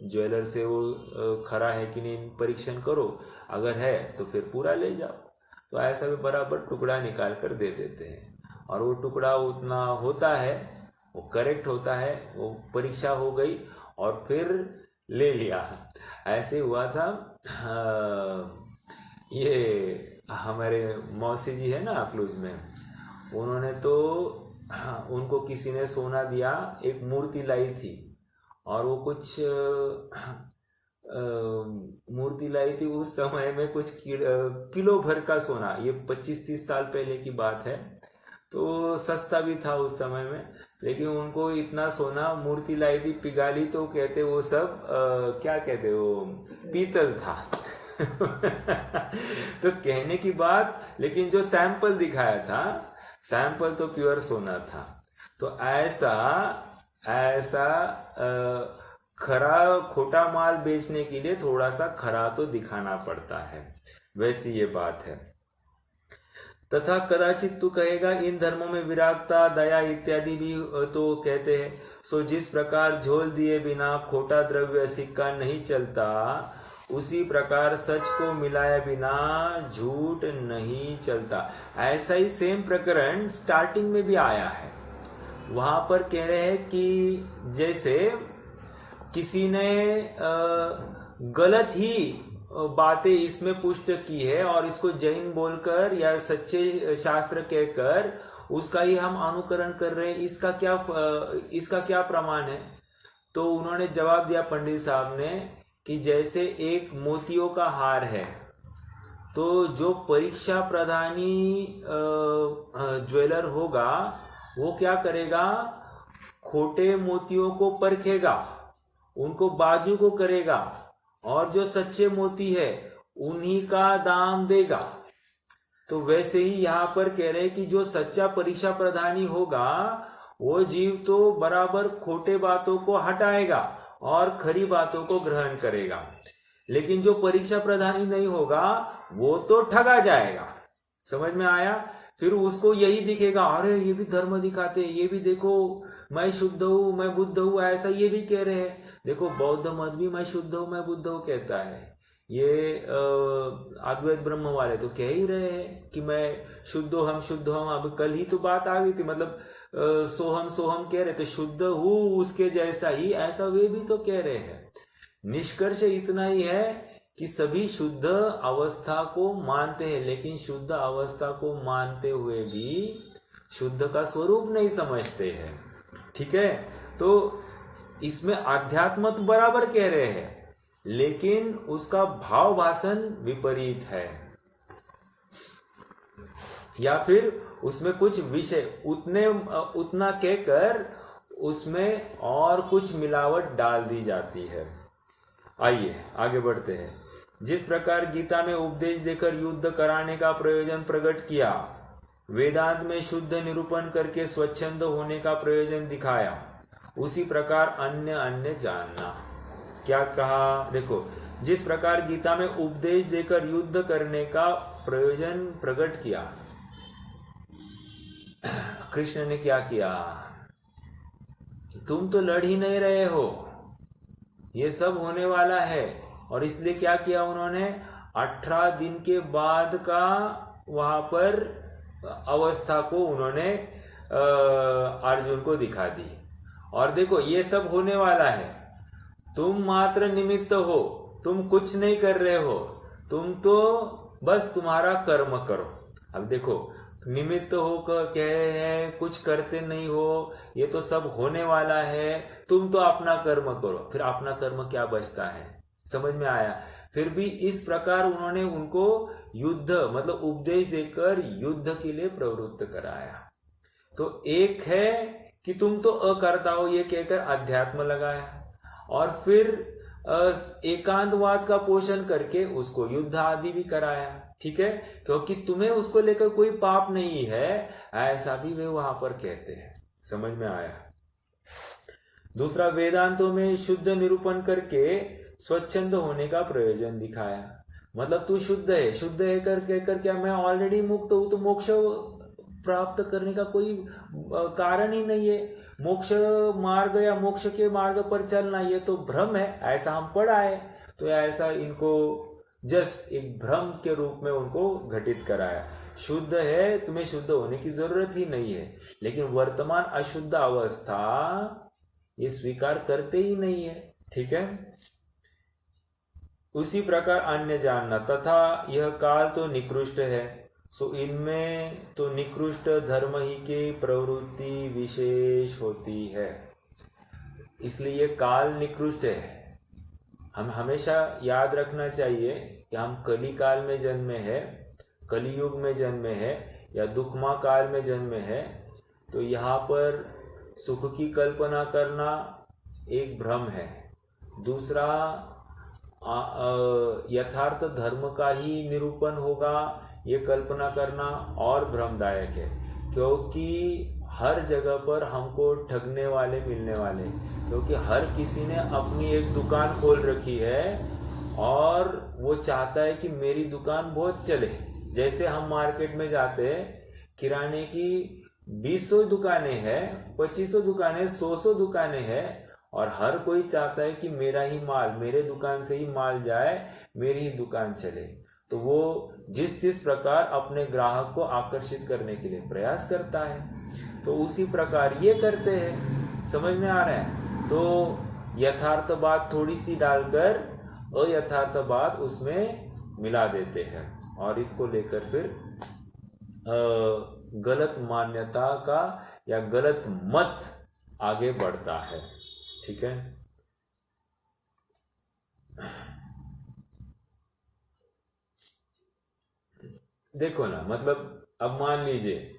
ज्वेलर से वो खरा है कि नहीं परीक्षण करो, अगर है तो फिर पूरा ले जाओ। तो ऐसा भी बराबर टुकड़ा निकाल कर दे देते हैं, और वो टुकड़ा उतना होता है, वो करेक्ट होता है, वो परीक्षा हो गई और फिर ले लिया। ऐसे हुआ था, ये हमारे मौसी जी है ना अकलूज में, उन्होंने तो उनको किसी ने सोना दिया, एक मूर्ति लाई थी, और वो कुछ मूर्ति लाई थी उस समय में, कुछ किलो भर का सोना, ये 25-30 साल पहले की बात है। तो सस्ता भी था उस समय में, लेकिन उनको इतना सोना मूर्ति लाई थी, पिघाली तो कहते वो सब क्या कहते, वो पीतल था। तो कहने की बात, लेकिन जो सैंपल दिखाया था, सैंपल तो प्योर सोना था। तो ऐसा खरा खोटा माल बेचने के लिए थोड़ा सा खरा तो दिखाना पड़ता है, वैसी ये बात है। तथा कदाचित तू कहेगा इन धर्मों में विरागता, दया इत्यादि भी तो कहते हैं। सो जिस प्रकार झोल दिए बिना खोटा द्रव्य सिक्का नहीं चलता, उसी प्रकार सच को मिलाए बिना झूठ नहीं चलता। ऐसा ही सेम प्रकरण स्टार्टिंग में भी आया है। वहां पर कह रहे हैं कि जैसे किसी ने गलत ही बातें इसमें पुष्ट की है, और इसको जैन बोलकर या सच्चे शास्त्र कहकर उसका ही हम अनुकरण कर रहे हैं, इसका क्या प्रमाण है? तो उन्होंने जवाब दिया पंडित साहब ने कि जैसे एक मोतियों का हार है, तो जो परीक्षा प्रधानी ज्वेलर होगा वो क्या करेगा, खोटे मोतियों को परखेगा, उनको बाजू को करेगा, और जो सच्चे मोती है उन्हीं का दाम देगा। तो वैसे ही यहाँ पर कह रहे हैं कि जो सच्चा परीक्षा प्रधानी होगा वो जीव तो बराबर खोटे बातों को हटाएगा और खरी बातों को ग्रहण करेगा, लेकिन जो परीक्षा प्रधानी नहीं होगा वो तो ठगा जाएगा। समझ में आया? फिर उसको यही दिखेगा, अरे ये भी धर्म दिखाते, ये भी देखो मैं शुद्ध हूं, मैं बुद्ध हूं, ऐसा ये भी कह रहे हैं। देखो बौद्ध मत भी मैं शुद्ध हूं, मैं बुद्ध हूं कहता है, ये अद्वैत ब्रह्म वाले तो कह ही रहे हैं कि मैं शुद्ध हूं, हम शुद्ध हूं। अब कल ही तो बात आ गई थी, मतलब सोहम सोहम कह रहे थे, शुद्ध हूं उसके जैसा ही, ऐसा वे भी तो कह रहे हैं। निष्कर्ष इतना ही है कि सभी शुद्ध अवस्था को मानते हैं, लेकिन शुद्ध अवस्था को मानते हुए भी शुद्ध का स्वरूप नहीं समझते हैं। ठीक है, तो इसमें अध्यात्म तो बराबर कह रहे हैं, लेकिन उसका भाव भाषण विपरीत है, या फिर उसमें कुछ विषय उतना कहकर उसमें और कुछ मिलावट डाल दी जाती है। आइए आगे बढ़ते हैं। जिस प्रकार गीता में उपदेश देकर युद्ध कराने का प्रयोजन प्रकट किया, वेदांत में शुद्ध निरूपण करके स्वच्छंद होने का प्रयोजन दिखाया, उसी प्रकार अन्य अन्य जानना। क्या कहा? देखो, जिस प्रकार गीता में उपदेश देकर युद्ध करने का प्रयोजन प्रकट किया, कृष्ण ने क्या किया? तुम तो लड़ ही नहीं रहे हो, ये सब होने वाला है। और इसलिए क्या किया उन्होंने? 18 दिन के बाद का वहां पर अवस्था को उन्होंने अर्जुन को दिखा दी। और देखो, ये सब होने वाला है, तुम मात्र निमित्त हो, तुम कुछ नहीं कर रहे हो, तुम तो बस तुम्हारा कर्म करो। अब देखो, निमित्त होकर कहे हैं, कुछ करते नहीं हो, ये तो सब होने वाला है, तुम तो अपना कर्म करो। फिर अपना कर्म क्या बचता है? समझ में आया? फिर भी इस प्रकार उन्होंने उनको युद्ध मतलब उपदेश देकर युद्ध के लिए प्रवृत्त कराया। तो एक है कि तुम तो अकर्ता हो, ये कहकर अध्यात्म लगाया, और फिर एकांतवाद का पोषण करके उसको युद्ध आदि भी कराया। ठीक है, क्योंकि तुम्हें उसको लेकर कोई पाप नहीं है, ऐसा भी वे वहां पर कहते हैं। समझ में आया? दूसरा, वेदांतों में शुद्ध निरूपण करके स्वच्छंद होने का प्रयोजन दिखाया। मतलब तू शुद्ध है कर कहकर क्या मैं ऑलरेडी मुक्त हूं, तो मोक्ष प्राप्त करने का कोई कारण ही नहीं है। मोक्ष मार्ग या मोक्ष के मार्ग पर चलना ये तो भ्रम है, ऐसा हम पढ़ा है। तो ऐसा इनको जस्ट एक भ्रम के रूप में उनको घटित कराया। शुद्ध है, तुम्हें शुद्ध होने की जरूरत ही नहीं है, लेकिन वर्तमान अशुद्ध अवस्था ये स्वीकार करते ही नहीं है। ठीक है, उसी प्रकार अन्य जानना, तथा यह काल तो निकृष्ट है, सो इनमें तो निकृष्ट धर्म ही की प्रवृत्ति विशेष होती है, इसलिए ये काल निकृष्ट है। हम हमेशा याद रखना चाहिए कि हम कली काल में जन्मे हैं, कलियुग में जन्मे हैं या दुखमा काल में जन्मे हैं। तो यहाँ पर सुख की कल्पना करना एक भ्रम है। दूसरा, यथार्थ धर्म का ही निरूपण होगा ये कल्पना करना और भ्रमदायक है, क्योंकि हर जगह पर हमको ठगने वाले मिलने वाले, क्योंकि हर किसी ने अपनी एक दुकान खोल रखी है और वो चाहता है कि मेरी दुकान बहुत चले। जैसे हम मार्केट में जाते हैं, किराने की 200 दुकानें हैं, 2500 दुकानें, 100 दुकानें हैं, और हर कोई चाहता है कि मेरा ही माल, मेरे दुकान से ही माल जाए, मेरी ही दुकान चले। तो वो जिस प्रकार अपने ग्राहक को आकर्षित करने के लिए प्रयास करता है, तो उसी प्रकार ये करते हैं। समझ में आ रहा है? तो यथार्थ बात थोड़ी सी डालकर अयथार्थ बात उसमें मिला देते हैं, और इसको लेकर फिर गलत मान्यता का या गलत मत आगे बढ़ता है। ठीक है, देखो ना, मतलब अब मान लीजिए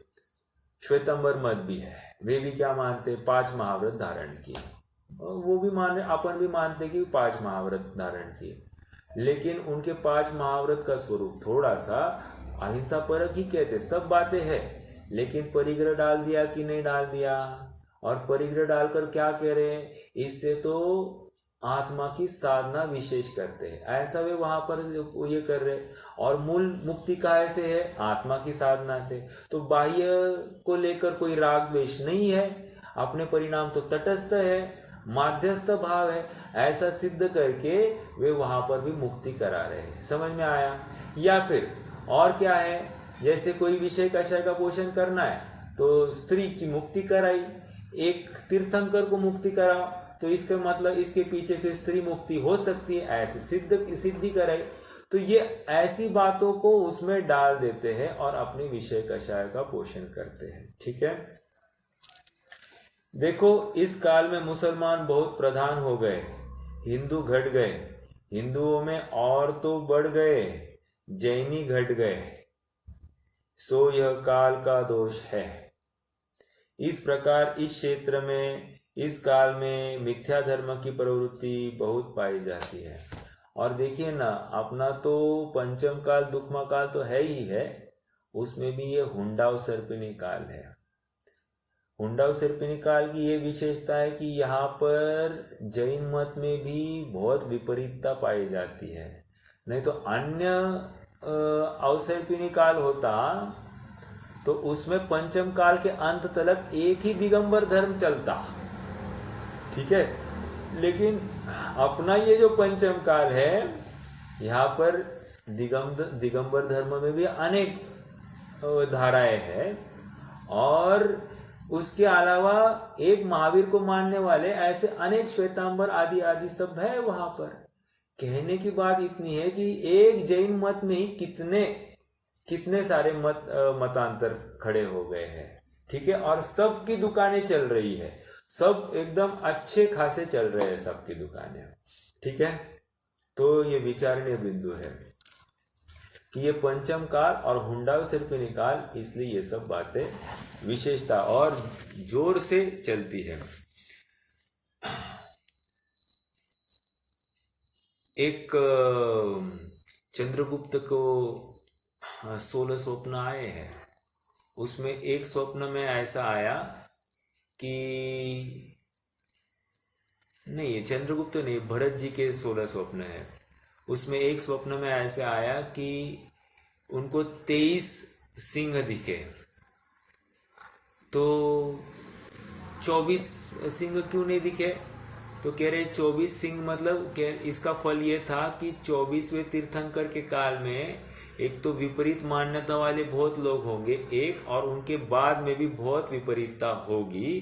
श्वेतंबर मत भी है, वे भी क्या मानते? 5 महाव्रत धारण किए, और वो भी माने, अपन भी मानते कि 5 महाव्रत धारण किए, लेकिन उनके 5 महाव्रत का स्वरूप थोड़ा सा अहिंसा परक ही कहते। सब बातें हैं, लेकिन परिग्रह डाल दिया कि नहीं डाल दिया, और परिग्रह डालकर क्या कह रहे हैं? इससे तो आत्मा की साधना विशेष करते हैं, ऐसा वे वहां पर ये कर रहे। और मूल मुक्ति कहाँ से है? आत्मा की साधना से। तो बाह्य को लेकर कोई राग द्वेष नहीं है, अपने परिणाम तो तटस्थ है, माध्यस्थ भाव है, ऐसा सिद्ध करके वे वहां पर भी मुक्ति करा रहे हैं। समझ में आया? या फिर और क्या है, जैसे कोई विषय कषय का पोषण करना है तो स्त्री की मुक्ति कराई, एक तीर्थंकर को मुक्ति कराओ, तो इसका मतलब इसके पीछे फिर स्त्री मुक्ति हो सकती है, ऐसे सिद्धि कराई। तो ये ऐसी बातों को उसमें डाल देते हैं और अपने विषय कषाय का पोषण करते हैं। ठीक है, देखो इस काल में मुसलमान बहुत प्रधान हो गए, हिंदू घट गए, हिंदुओं में और तो बढ़ गए, जैनी घट गए, सो यह काल का दोष है। इस प्रकार इस क्षेत्र में इस काल में मिथ्या धर्म की प्रवृत्ति बहुत पाई जाती है। और देखिए ना, अपना तो पंचम काल दुखमा काल तो है ही है, उसमें भी ये हुंडाव सर्पिणी काल है। हुंडाव सर्पिणी काल की ये विशेषता है कि यहाँ पर जैन मत में भी बहुत विपरीतता पाई जाती है। नहीं तो अन्य अवसर्पिणी काल होता तो उसमें पंचम काल के अंत तक एक ही दिगंबर धर्म चलता, ठीक है। लेकिन अपना ये जो पंचम काल है, यहाँ पर दिगंबर धर्म में भी अनेक धाराएं हैं, और उसके अलावा एक महावीर को मानने वाले ऐसे अनेक श्वेतांबर आदि आदि सब है वहां पर। कहने की बात इतनी है कि एक जैन मत में ही कितने सारे मतांतर खड़े हो गए हैं, ठीक है। और सबकी दुकानें चल रही है, सब एकदम अच्छे खासे चल रहे हैं सबकी दुकानें, ठीक है। तो ये विचारणीय बिंदु है कि ये पंचम काल और हुंडाव सर्पिणी काल, इसलिए ये सब बातें विशेषता और जोर से चलती है। एक चंद्रगुप्त को 16 स्वप्न आए हैं, उसमें एक स्वप्न में ऐसा आया कि नहीं, ये चंद्रगुप्त नहीं, भरत जी के 16 स्वप्न है। उसमें एक स्वप्न में ऐसे आया कि उनको 23 सिंह दिखे, तो 24 सिंह क्यों नहीं दिखे? तो कह रहे 24 सिंह मतलब इसका फल ये था कि 24वें तीर्थंकर के काल में एक तो विपरीत मान्यता वाले बहुत लोग होंगे, एक और उनके बाद में भी बहुत विपरीतता होगी,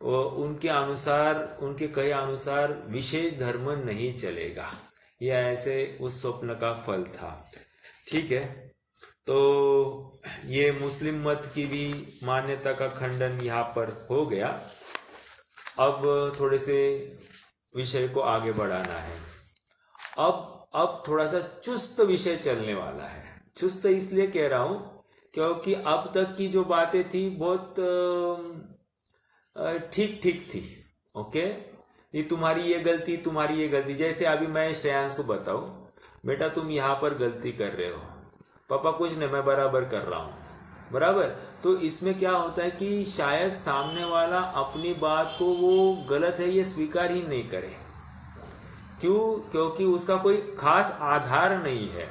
उनके अनुसार, उनके कहे अनुसार विशेष धर्म नहीं चलेगा। यह ऐसे उस स्वप्न का फल था, ठीक है। तो ये मुस्लिम मत की भी मान्यता का खंडन यहाँ पर हो गया। अब थोड़े से विषय को आगे बढ़ाना है। अब थोड़ा सा चुस्त विषय चलने वाला है। चुस्त इसलिए कह रहा हूं क्योंकि अब तक की जो बातें थी बहुत ठीक ठीक थी, ओके। ये तुम्हारी ये गलती, तुम्हारी ये गलती, जैसे अभी मैं श्रेयांश को बताऊं, बेटा तुम यहाँ पर गलती कर रहे हो, पापा कुछ नहीं, मैं बराबर कर रहा हूँ, बराबर। तो इसमें क्या होता है कि शायद सामने वाला अपनी बात को वो गलत है ये स्वीकार ही नहीं करे। क्यों? क्योंकि उसका कोई खास आधार नहीं है।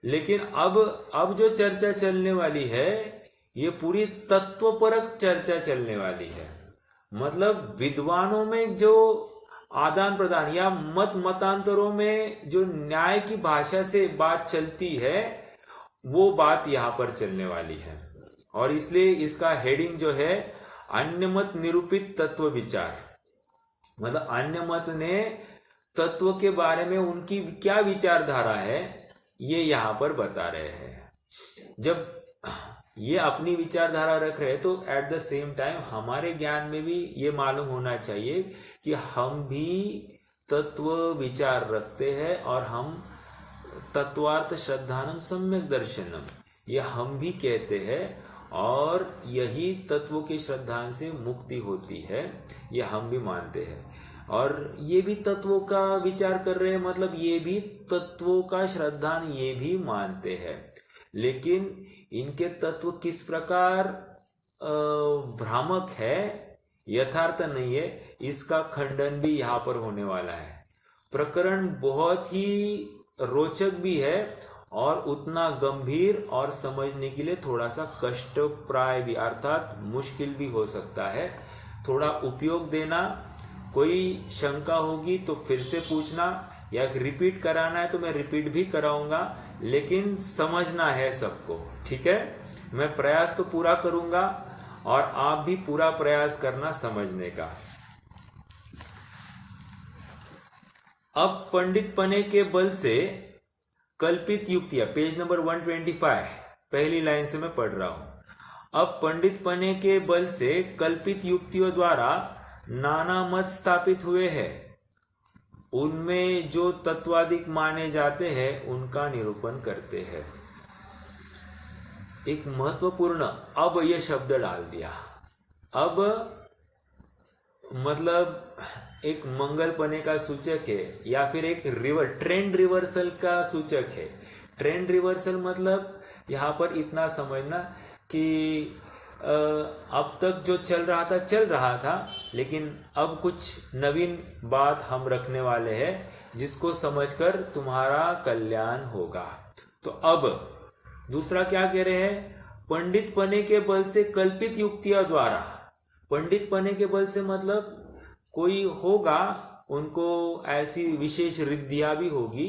लेकिन अब जो चर्चा चलने वाली है, ये पूरी तत्वपरक चर्चा चलने वाली है। मतलब विद्वानों में जो आदान प्रदान या मतांतरों में जो न्याय की भाषा से बात चलती है, वो बात यहाँ पर चलने वाली है। और इसलिए इसका हेडिंग जो है, अन्य मत निरूपित तत्व विचार। मतलब अन्य मत ने तत्व के बारे में उनकी क्या विचारधारा है, ये यहाँ पर बता रहे हैं। जब ये अपनी विचारधारा रख रहे हैं तो एट द सेम टाइम हमारे ज्ञान में भी ये मालूम होना चाहिए कि हम भी तत्व विचार रखते हैं और हम तत्वार्थ श्रद्धानम सम्यक दर्शनम, ये हम भी कहते हैं, और यही तत्वों की श्रद्धा से मुक्ति होती है, ये हम भी मानते हैं। और ये भी तत्वों का विचार कर रहे हैं, मतलब ये भी तत्वों का श्रद्धान ये भी मानते हैं। लेकिन इनके तत्व किस प्रकार भ्रामक है, यथार्थ नहीं है, इसका खंडन भी यहाँ पर होने वाला है। प्रकरण बहुत ही रोचक भी है और उतना गंभीर और समझने के लिए थोड़ा सा कष्टप्राय भी, अर्थात मुश्किल भी हो सकता है। थोड़ा उपयोग देना, कोई शंका होगी तो फिर से पूछना, या रिपीट कराना है तो मैं रिपीट भी कराऊंगा, लेकिन समझना है सबको, ठीक है। मैं प्रयास तो पूरा करूंगा और आप भी पूरा प्रयास करना समझने का। अब पंडित पने के बल से कल्पित युक्तियां, पेज नंबर 125, पहली लाइन से मैं पढ़ रहा हूं। अब पंडित पने के बल से कल्पित युक्तियों द्वारा नाना मत स्थापित हुए हैं, उनमें जो तत्वाधिक माने जाते हैं उनका निरूपण करते हैं। एक महत्वपूर्ण अब यह शब्द डाल दिया। अब मतलब एक मंगलपने का सूचक है, या फिर एक ट्रेंड रिवर्सल का सूचक है। ट्रेंड रिवर्सल मतलब यहाँ पर इतना समझना कि अब तक जो चल रहा था, लेकिन अब कुछ नवीन बात हम रखने वाले हैं जिसको समझकर तुम्हारा कल्याण होगा। तो अब दूसरा क्या कह रहे हैं? पंडित पने के बल से कल्पित युक्तियों द्वारा। पंडित पने के बल से मतलब कोई होगा, उनको ऐसी विशेष रिद्धियां भी होगी,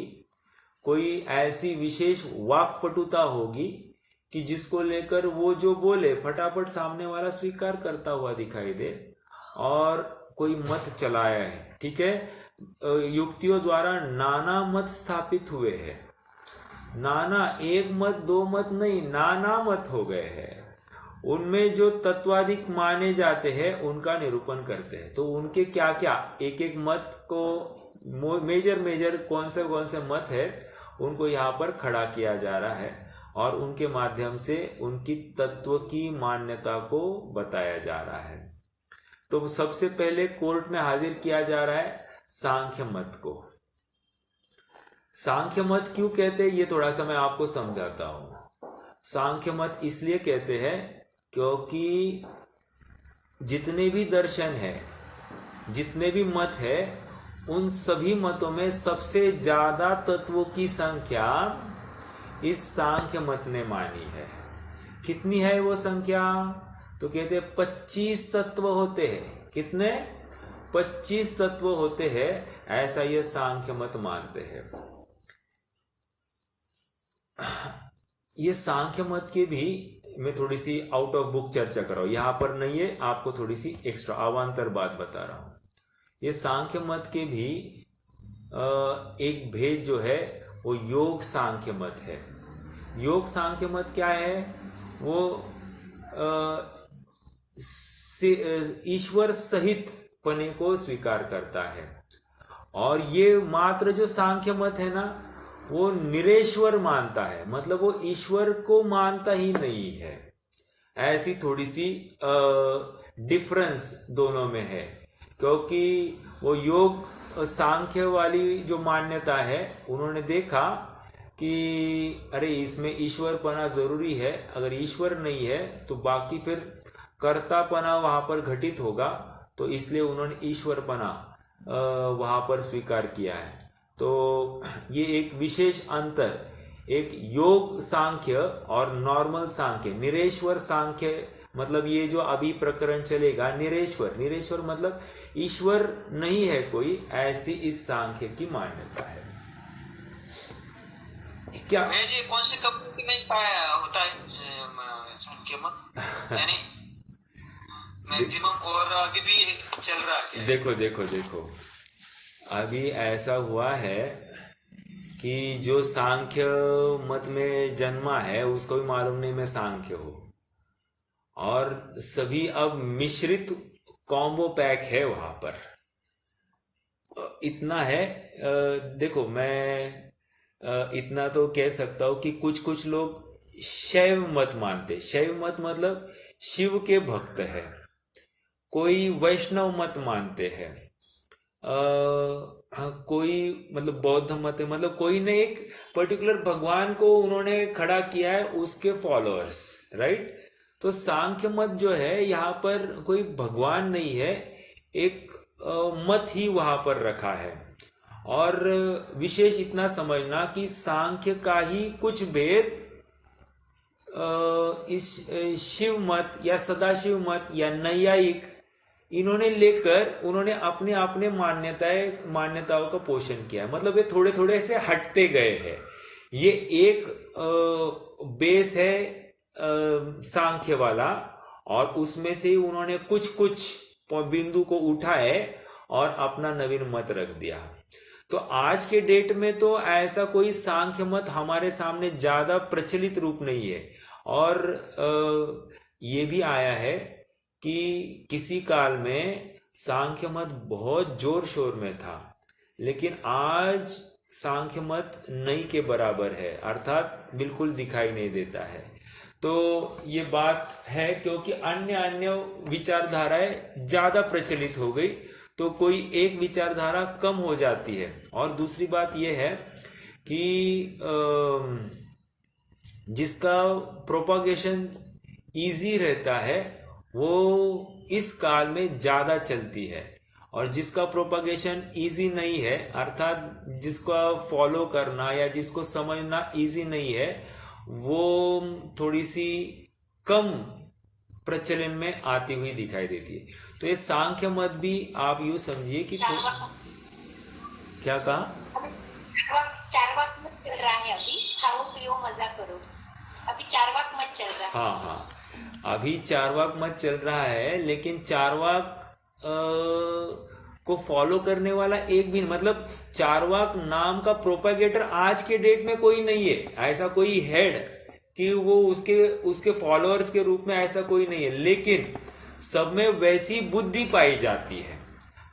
कोई ऐसी विशेष वाक्पटुता होगी कि जिसको लेकर वो जो बोले फटाफट सामने वाला स्वीकार करता हुआ दिखाई दे, और कोई मत चलाया है। ठीक है, युक्तियों द्वारा नाना मत स्थापित हुए हैं। नाना, एक मत दो मत नहीं, नाना मत हो गए हैं। उनमें जो तत्वाधिक माने जाते हैं उनका निरूपण करते हैं। तो उनके क्या क्या, एक एक मत को मेजर कौन से मत है उनको यहाँ पर खड़ा किया जा रहा है, और उनके माध्यम से उनकी तत्व की मान्यता को बताया जा रहा है। तो सबसे पहले कोर्ट में हाजिर किया जा रहा है सांख्य मत को। सांख्य मत क्यों कहते हैं ये थोड़ा सा मैं आपको समझाता हूं। सांख्य मत इसलिए कहते हैं क्योंकि जितने भी दर्शन है, जितने भी मत है, उन सभी मतों में सबसे ज्यादा तत्वों की संख्या इस सांख्य मत ने मानी है। कितनी है वो संख्या? तो कहते हैं 25 तत्व होते हैं। कितने? 25 तत्व होते हैं, ऐसा ये सांख्य मत मानते हैं। ये सांख्य मत के भी मैं थोड़ी सी आउट ऑफ बुक चर्चा कर रहा हूं, यहां पर नहीं है, आपको थोड़ी सी एक्स्ट्रा अवान्तर बात बता रहा हूं। ये सांख्य मत के भी एक भेद जो है वो योग सांख्य मत है। योग सांख्य मत क्या है? वो ईश्वर सहित पने को स्वीकार करता है। और ये मात्र जो सांख्य मत है ना, वो निरेश्वर मानता है, मतलब वो ईश्वर को मानता ही नहीं है। ऐसी थोड़ी सी डिफरेंस दोनों में है, क्योंकि वो योग सांख्य वाली जो मान्यता है, उन्होंने देखा कि अरे इसमें ईश्वरपना जरूरी है, अगर ईश्वर नहीं है तो बाकी फिर कर्तापना वहां पर घटित होगा, तो इसलिए उन्होंने ईश्वरपना वहां पर स्वीकार किया है। तो ये एक विशेष अंतर, एक योग सांख्य और नॉर्मल सांख्य, निरेश्वर सांख्य, मतलब ये जो अभी प्रकरण चलेगा, निरेश्वर मतलब ईश्वर नहीं है कोई, ऐसी इस सांख्य की मान्यता है। क्या जी कौन से कंपनी में पाया होता है सांख्य मत, यानी मैक्सिमम, और अभी भी चल रहा है? देखो अभी ऐसा हुआ है कि जो सांख्य मत में जन्मा है उसको भी मालूम नहीं मैं सांख्य हूं, और सभी अब मिश्रित कॉम्बो पैक है वहां पर। इतना है, देखो मैं इतना तो कह सकता हूं कि कुछ लोग शैव मत मानते। शैव मत मतलब शिव के भक्त है। कोई वैष्णव मत मानते हैं, कोई मतलब बौद्ध मत है, मतलब कोई ने एक पर्टिकुलर भगवान को उन्होंने खड़ा किया है, उसके फॉलोअर्स, राइट। तो सांख्य मत जो है, यहाँ पर कोई भगवान नहीं है, एक मत ही वहां पर रखा है। और विशेष इतना समझना कि सांख्य का ही कुछ भेद इस शिव मत या सदाशिव मत या नैयायिक, इन्होंने लेकर उन्होंने अपने मान्यताओं का पोषण किया है। मतलब ये थोड़े थोड़े से हटते गए हैं। ये एक बेस है सांख्य वाला, और उसमें से उन्होंने कुछ बिंदु को उठाए और अपना नवीन मत रख दिया। तो आज के डेट में तो ऐसा कोई सांख्य मत हमारे सामने ज्यादा प्रचलित रूप नहीं है। और ये भी आया है कि किसी काल में सांख्य मत बहुत जोर शोर में था, लेकिन आज सांख्य मत नहीं के बराबर है, अर्थात बिल्कुल दिखाई नहीं देता है। तो ये बात है क्योंकि अन्य अन्य विचारधाराएं ज्यादा प्रचलित हो गई, तो कोई एक विचारधारा कम हो जाती है। और दूसरी बात यह है कि जिसका प्रोपागेशन इजी रहता है वो इस काल में ज्यादा चलती है, और जिसका प्रोपागेशन इजी नहीं है, अर्थात जिसका फॉलो करना या जिसको समझना इजी नहीं है, वो थोड़ी सी कम प्रचलन में आती हुई दिखाई देती है। तो ये सांख्य मत भी आप यूं समझिए कि क्या कहा, चारवाक मत चल रहा है अभी, खाओ पियो मजा करो, अभी चारवाक मत चल रहा है। हाँ हाँ, अभी चारवाक मत चल रहा है, लेकिन चारवाक को फॉलो करने वाला एक भी, मतलब चारवाक नाम का प्रोपेगेटर आज के डेट में कोई नहीं है, ऐसा कोई हेड कि वो उसके फॉलोअर्स के रूप में ऐसा कोई नहीं है, लेकिन सब में वैसी बुद्धि पाई जाती है।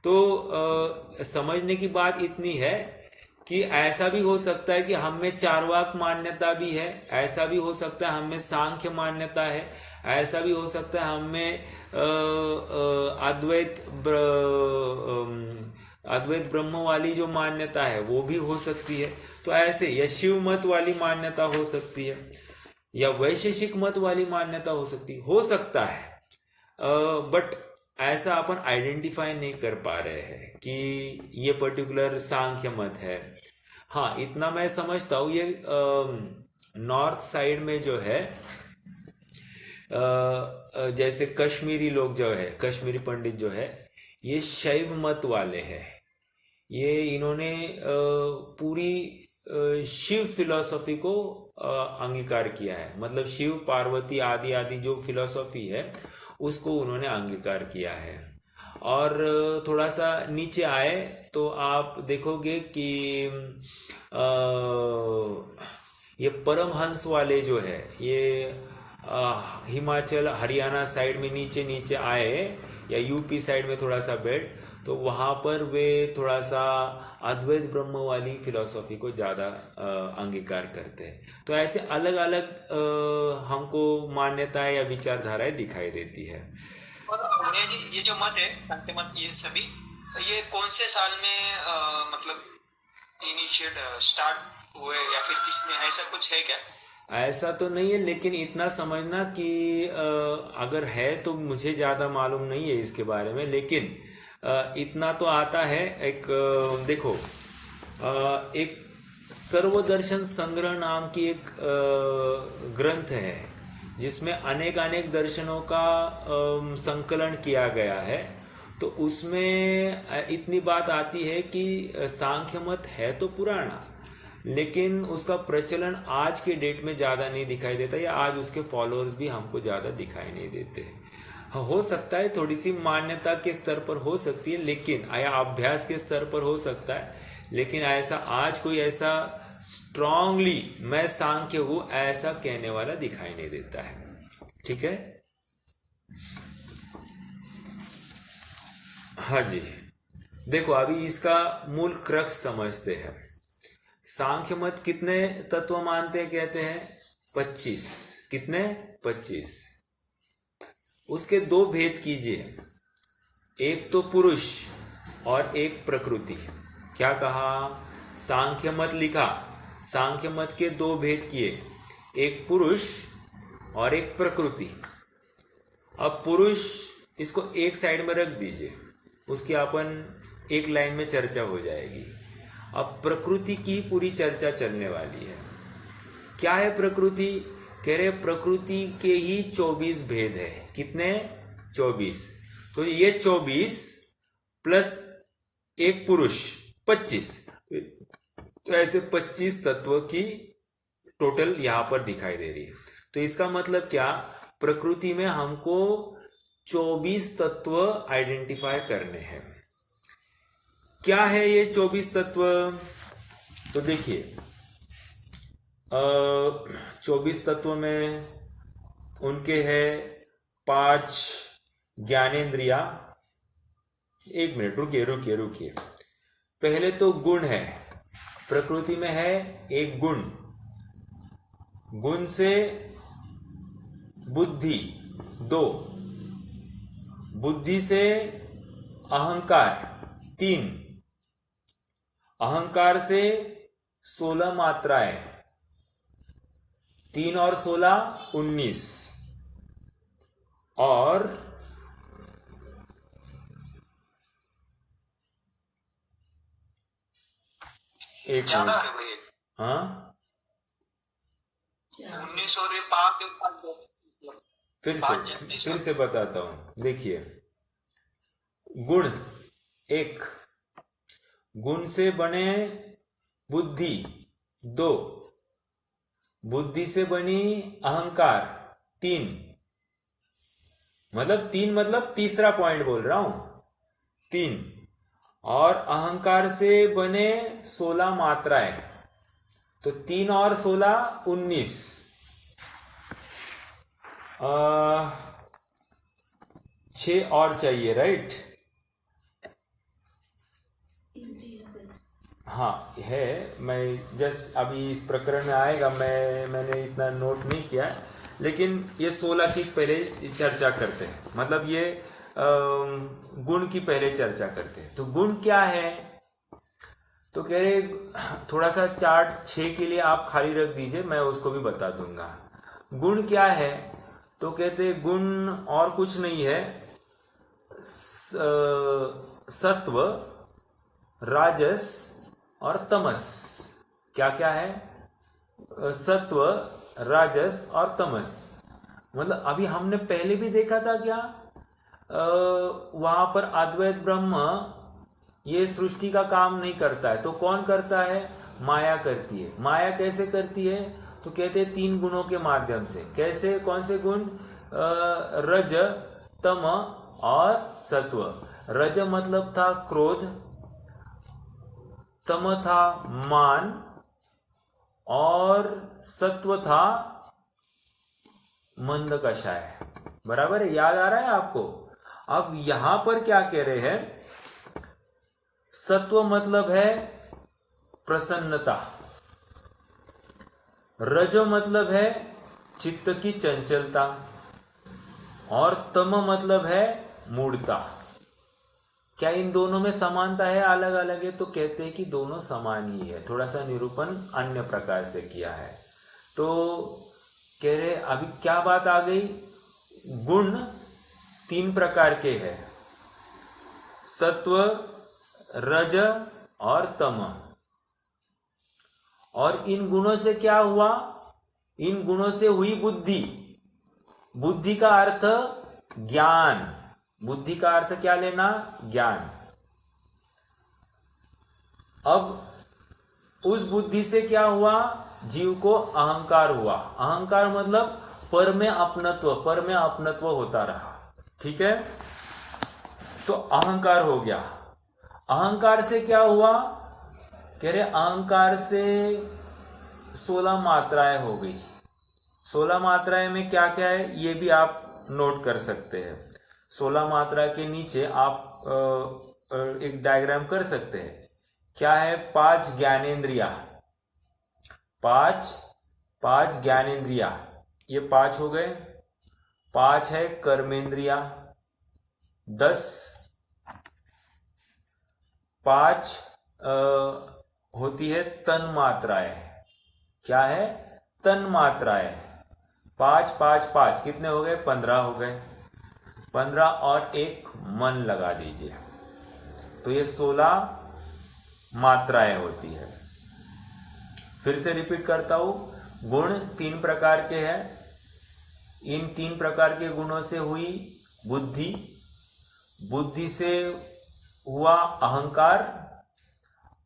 तो समझने की बात इतनी है कि ऐसा भी हो सकता है कि हम में चारवाक मान्यता भी है, ऐसा भी हो सकता है हम में सांख्य मान्यता है, ऐसा भी हो सकता है हम में अद्वैत ब्रह्म वाली जो मान्यता है वो भी हो सकती है। तो ऐसे या शिव मत वाली मान्यता हो सकती है, या वैशेषिक मत वाली मान्यता हो सकता है, बट ऐसा अपन आइडेंटिफाई नहीं कर पा रहे हैं कि ये पर्टिकुलर सांख्य मत है। हाँ, इतना मैं समझता हूँ, ये नॉर्थ साइड में जो है जैसे कश्मीरी लोग जो है, कश्मीरी पंडित जो है, ये शैव मत वाले हैं। ये इन्होंने पूरी शिव फिलॉसफी को अंगीकार किया है, मतलब शिव पार्वती आदि आदि जो फिलॉसफी है उसको उन्होंने अंगीकार किया है। और थोड़ा सा नीचे आए तो आप देखोगे कि ये परमहंस वाले जो है, ये हिमाचल हरियाणा साइड में नीचे नीचे आए, या यूपी साइड में थोड़ा सा बैठ, तो वहाँ पर वे थोड़ा सा अद्वैत ब्रह्म वाली फिलॉसफी को ज़्यादा अंगीकार करते हैं। तो ऐसे अलग अलग हमको मान्यताएं या विचारधाराएं दिखाई देती है। और भैया जी, ये जो मत है, सांख्य मत, ये सभी ये कौन से साल में मतलब इनिशिएट स्टार्ट हुए, या फिर किसने, ऐसा कुछ है क्या? ऐसा तो नहीं है, लेकिन इतना समझना कि अगर है तो मुझे ज़्यादा मालूम नहीं है इसके बारे में, लेकिन इतना तो आता है। एक देखो, एक सर्वदर्शन संग्रह नाम की एक ग्रंथ है जिसमें अनेक अनेक दर्शनों का संकलन किया गया है। तो उसमें इतनी बात आती है कि सांख्य मत है तो पुराना, लेकिन उसका प्रचलन आज के डेट में ज़्यादा नहीं दिखाई देता, या आज उसके फॉलोअर्स भी हमको ज़्यादा दिखाई नहीं देते। हो सकता है थोड़ी सी मान्यता के स्तर पर हो सकती है, लेकिन या अभ्यास के स्तर पर हो सकता है, लेकिन ऐसा आज कोई ऐसा स्ट्रांगली मैं सांख्य हूं ऐसा कहने वाला दिखाई नहीं देता है। ठीक है, हाँ जी। देखो, अभी इसका मूल क्रक्स समझते हैं। सांख्य मत कितने तत्व मानते हैं? कहते हैं 25। कितने? 25। उसके दो भेद कीजिए, एक तो पुरुष और एक प्रकृति। क्या कहा? सांख्य मत लिखा, सांख्य मत के दो भेद किए, एक पुरुष और एक प्रकृति। अब पुरुष इसको एक साइड में रख दीजिए, उसकी अपन एक लाइन में चर्चा हो जाएगी। अब प्रकृति की पूरी चर्चा चलने वाली है। क्या है प्रकृति? कह रहे प्रकृति के ही 24 भेद है। कितने? 24। तो ये 24 प्लस एक पुरुष 25, तो ऐसे 25 तत्व की टोटल यहां पर दिखाई दे रही है। तो इसका मतलब क्या? प्रकृति में हमको 24 तत्व आइडेंटिफाई करने हैं। क्या है ये 24 तत्व? तो देखिए, 24 तत्व में उनके हैं 5 ज्ञानेंद्रिया। एक मिनट, रुकिए। पहले तो गुण है, प्रकृति में है एक गुण। गुण से बुद्धि 2, बुद्धि से अहंकार 3, अहंकार से 16 मात्राएं, 3 और 16 19, और एक ज्यादा मिनट, है भाई। हाँ 19 और ये 5 फिर से बताता हूं। देखिए, गुण 1, गुण से बने बुद्धि 2, बुद्धि से बनी अहंकार 3, मतलब 3 मतलब तीसरा पॉइंट बोल रहा हूं 3, और अहंकार से बने 16 मात्राएं, तो 3 और 16 19, 6 और चाहिए, राइट? हाँ है, मैं जस्ट अभी इस प्रकरण में आएगा, मैंने इतना नोट नहीं किया, लेकिन ये 16 की पहले चर्चा करते हैं, मतलब ये गुण की पहले चर्चा करते हैं। तो गुण क्या है, तो कह रहे थोड़ा सा चार्ट 6 के लिए आप खाली रख दीजिए, मैं उसको भी बता दूंगा। गुण क्या है, तो कहते गुण और कुछ नहीं है, सत्व, राजस और तमस। क्या क्या है? सत्व, राजस और तमस। मतलब अभी हमने पहले भी देखा था क्या, वहां पर अद्वैत ब्रह्म ये सृष्टि का काम नहीं करता है, तो कौन करता है? माया करती है। माया कैसे करती है? तो कहते हैं 3 गुणों के माध्यम से। कैसे? कौन से गुण? रज, तम और सत्व। रज मतलब था क्रोध, तम था मान, और सत्व था मंद कषाय। बराबर है? याद आ रहा है आपको? अब यहां पर क्या कह रहे हैं? सत्व मतलब है प्रसन्नता, रज मतलब है चित्त की चंचलता, और तम मतलब है मूढ़ता। क्या इन दोनों में समानता है, अलग अलग है? तो कहते हैं कि दोनों समान ही है, थोड़ा सा निरूपण अन्य प्रकार से किया है। तो कह रहे अभी क्या बात आ गई? गुण 3 प्रकार के हैं, सत्व, रज और तम। और इन गुणों से क्या हुआ? इन गुणों से हुई बुद्धि। बुद्धि का अर्थ ज्ञान। बुद्धि का अर्थ क्या लेना? ज्ञान। अब उस बुद्धि से क्या हुआ? जीव को अहंकार हुआ। अहंकार मतलब पर में अपनत्व होता रहा। ठीक है, तो अहंकार हो गया। अहंकार से क्या हुआ? कह रहे अहंकार से 16 मात्राएं हो गई। 16 मात्राएं में क्या क्या है ये भी आप नोट कर सकते हैं। 16 मात्रा के नीचे आप एक डायग्राम कर सकते हैं। क्या है? 5 ज्ञानेंद्रिया, 5 ज्ञानेंद्रिया, ये 5 हो गए। 5 है कर्मेंद्रिया, 10, 5 होती है तन मात्राएं। क्या है? तन मात्राएं। 5 5 5 कितने हो गए? 15 हो गए। 15 और 1 मन लगा दीजिए, तो ये 16 मात्राएं होती है। फिर से रिपीट करता हूं, गुण 3 प्रकार के हैं। इन 3 प्रकार के गुणों से हुई बुद्धि, बुद्धि से हुआ अहंकार,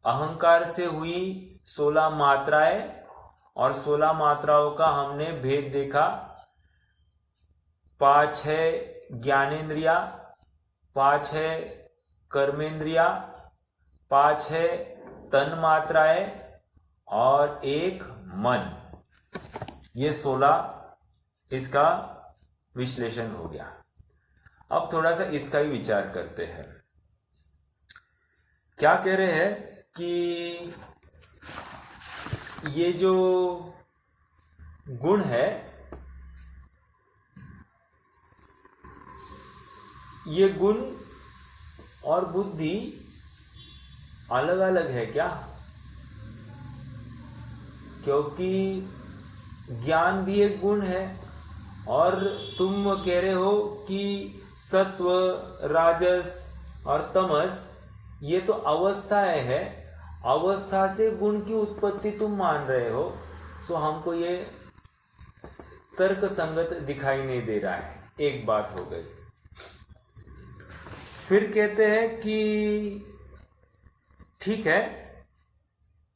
अहंकार से हुई 16 मात्राएं, और 16 मात्राओं का हमने भेद देखा। 5 है ज्ञानेंद्रिया, 5 है कर्मेंद्रिया, 5 है तन मात्राएं, और 1 मन। ये 16 इसका विश्लेषण हो गया। अब थोड़ा सा इसका ही विचार करते हैं। क्या कह रहे हैं कि ये जो गुण है ये गुण और बुद्धि अलग अलग है क्या? क्योंकि ज्ञान भी एक गुण है और तुम कह रहे हो कि सत्व, राजस और तमस ये तो अवस्थाएं है, अवस्था से गुण की उत्पत्ति तुम मान रहे हो। सो हमको ये तर्क संगत दिखाई नहीं दे रहा है। एक बात हो गई। फिर कहते हैं कि ठीक है,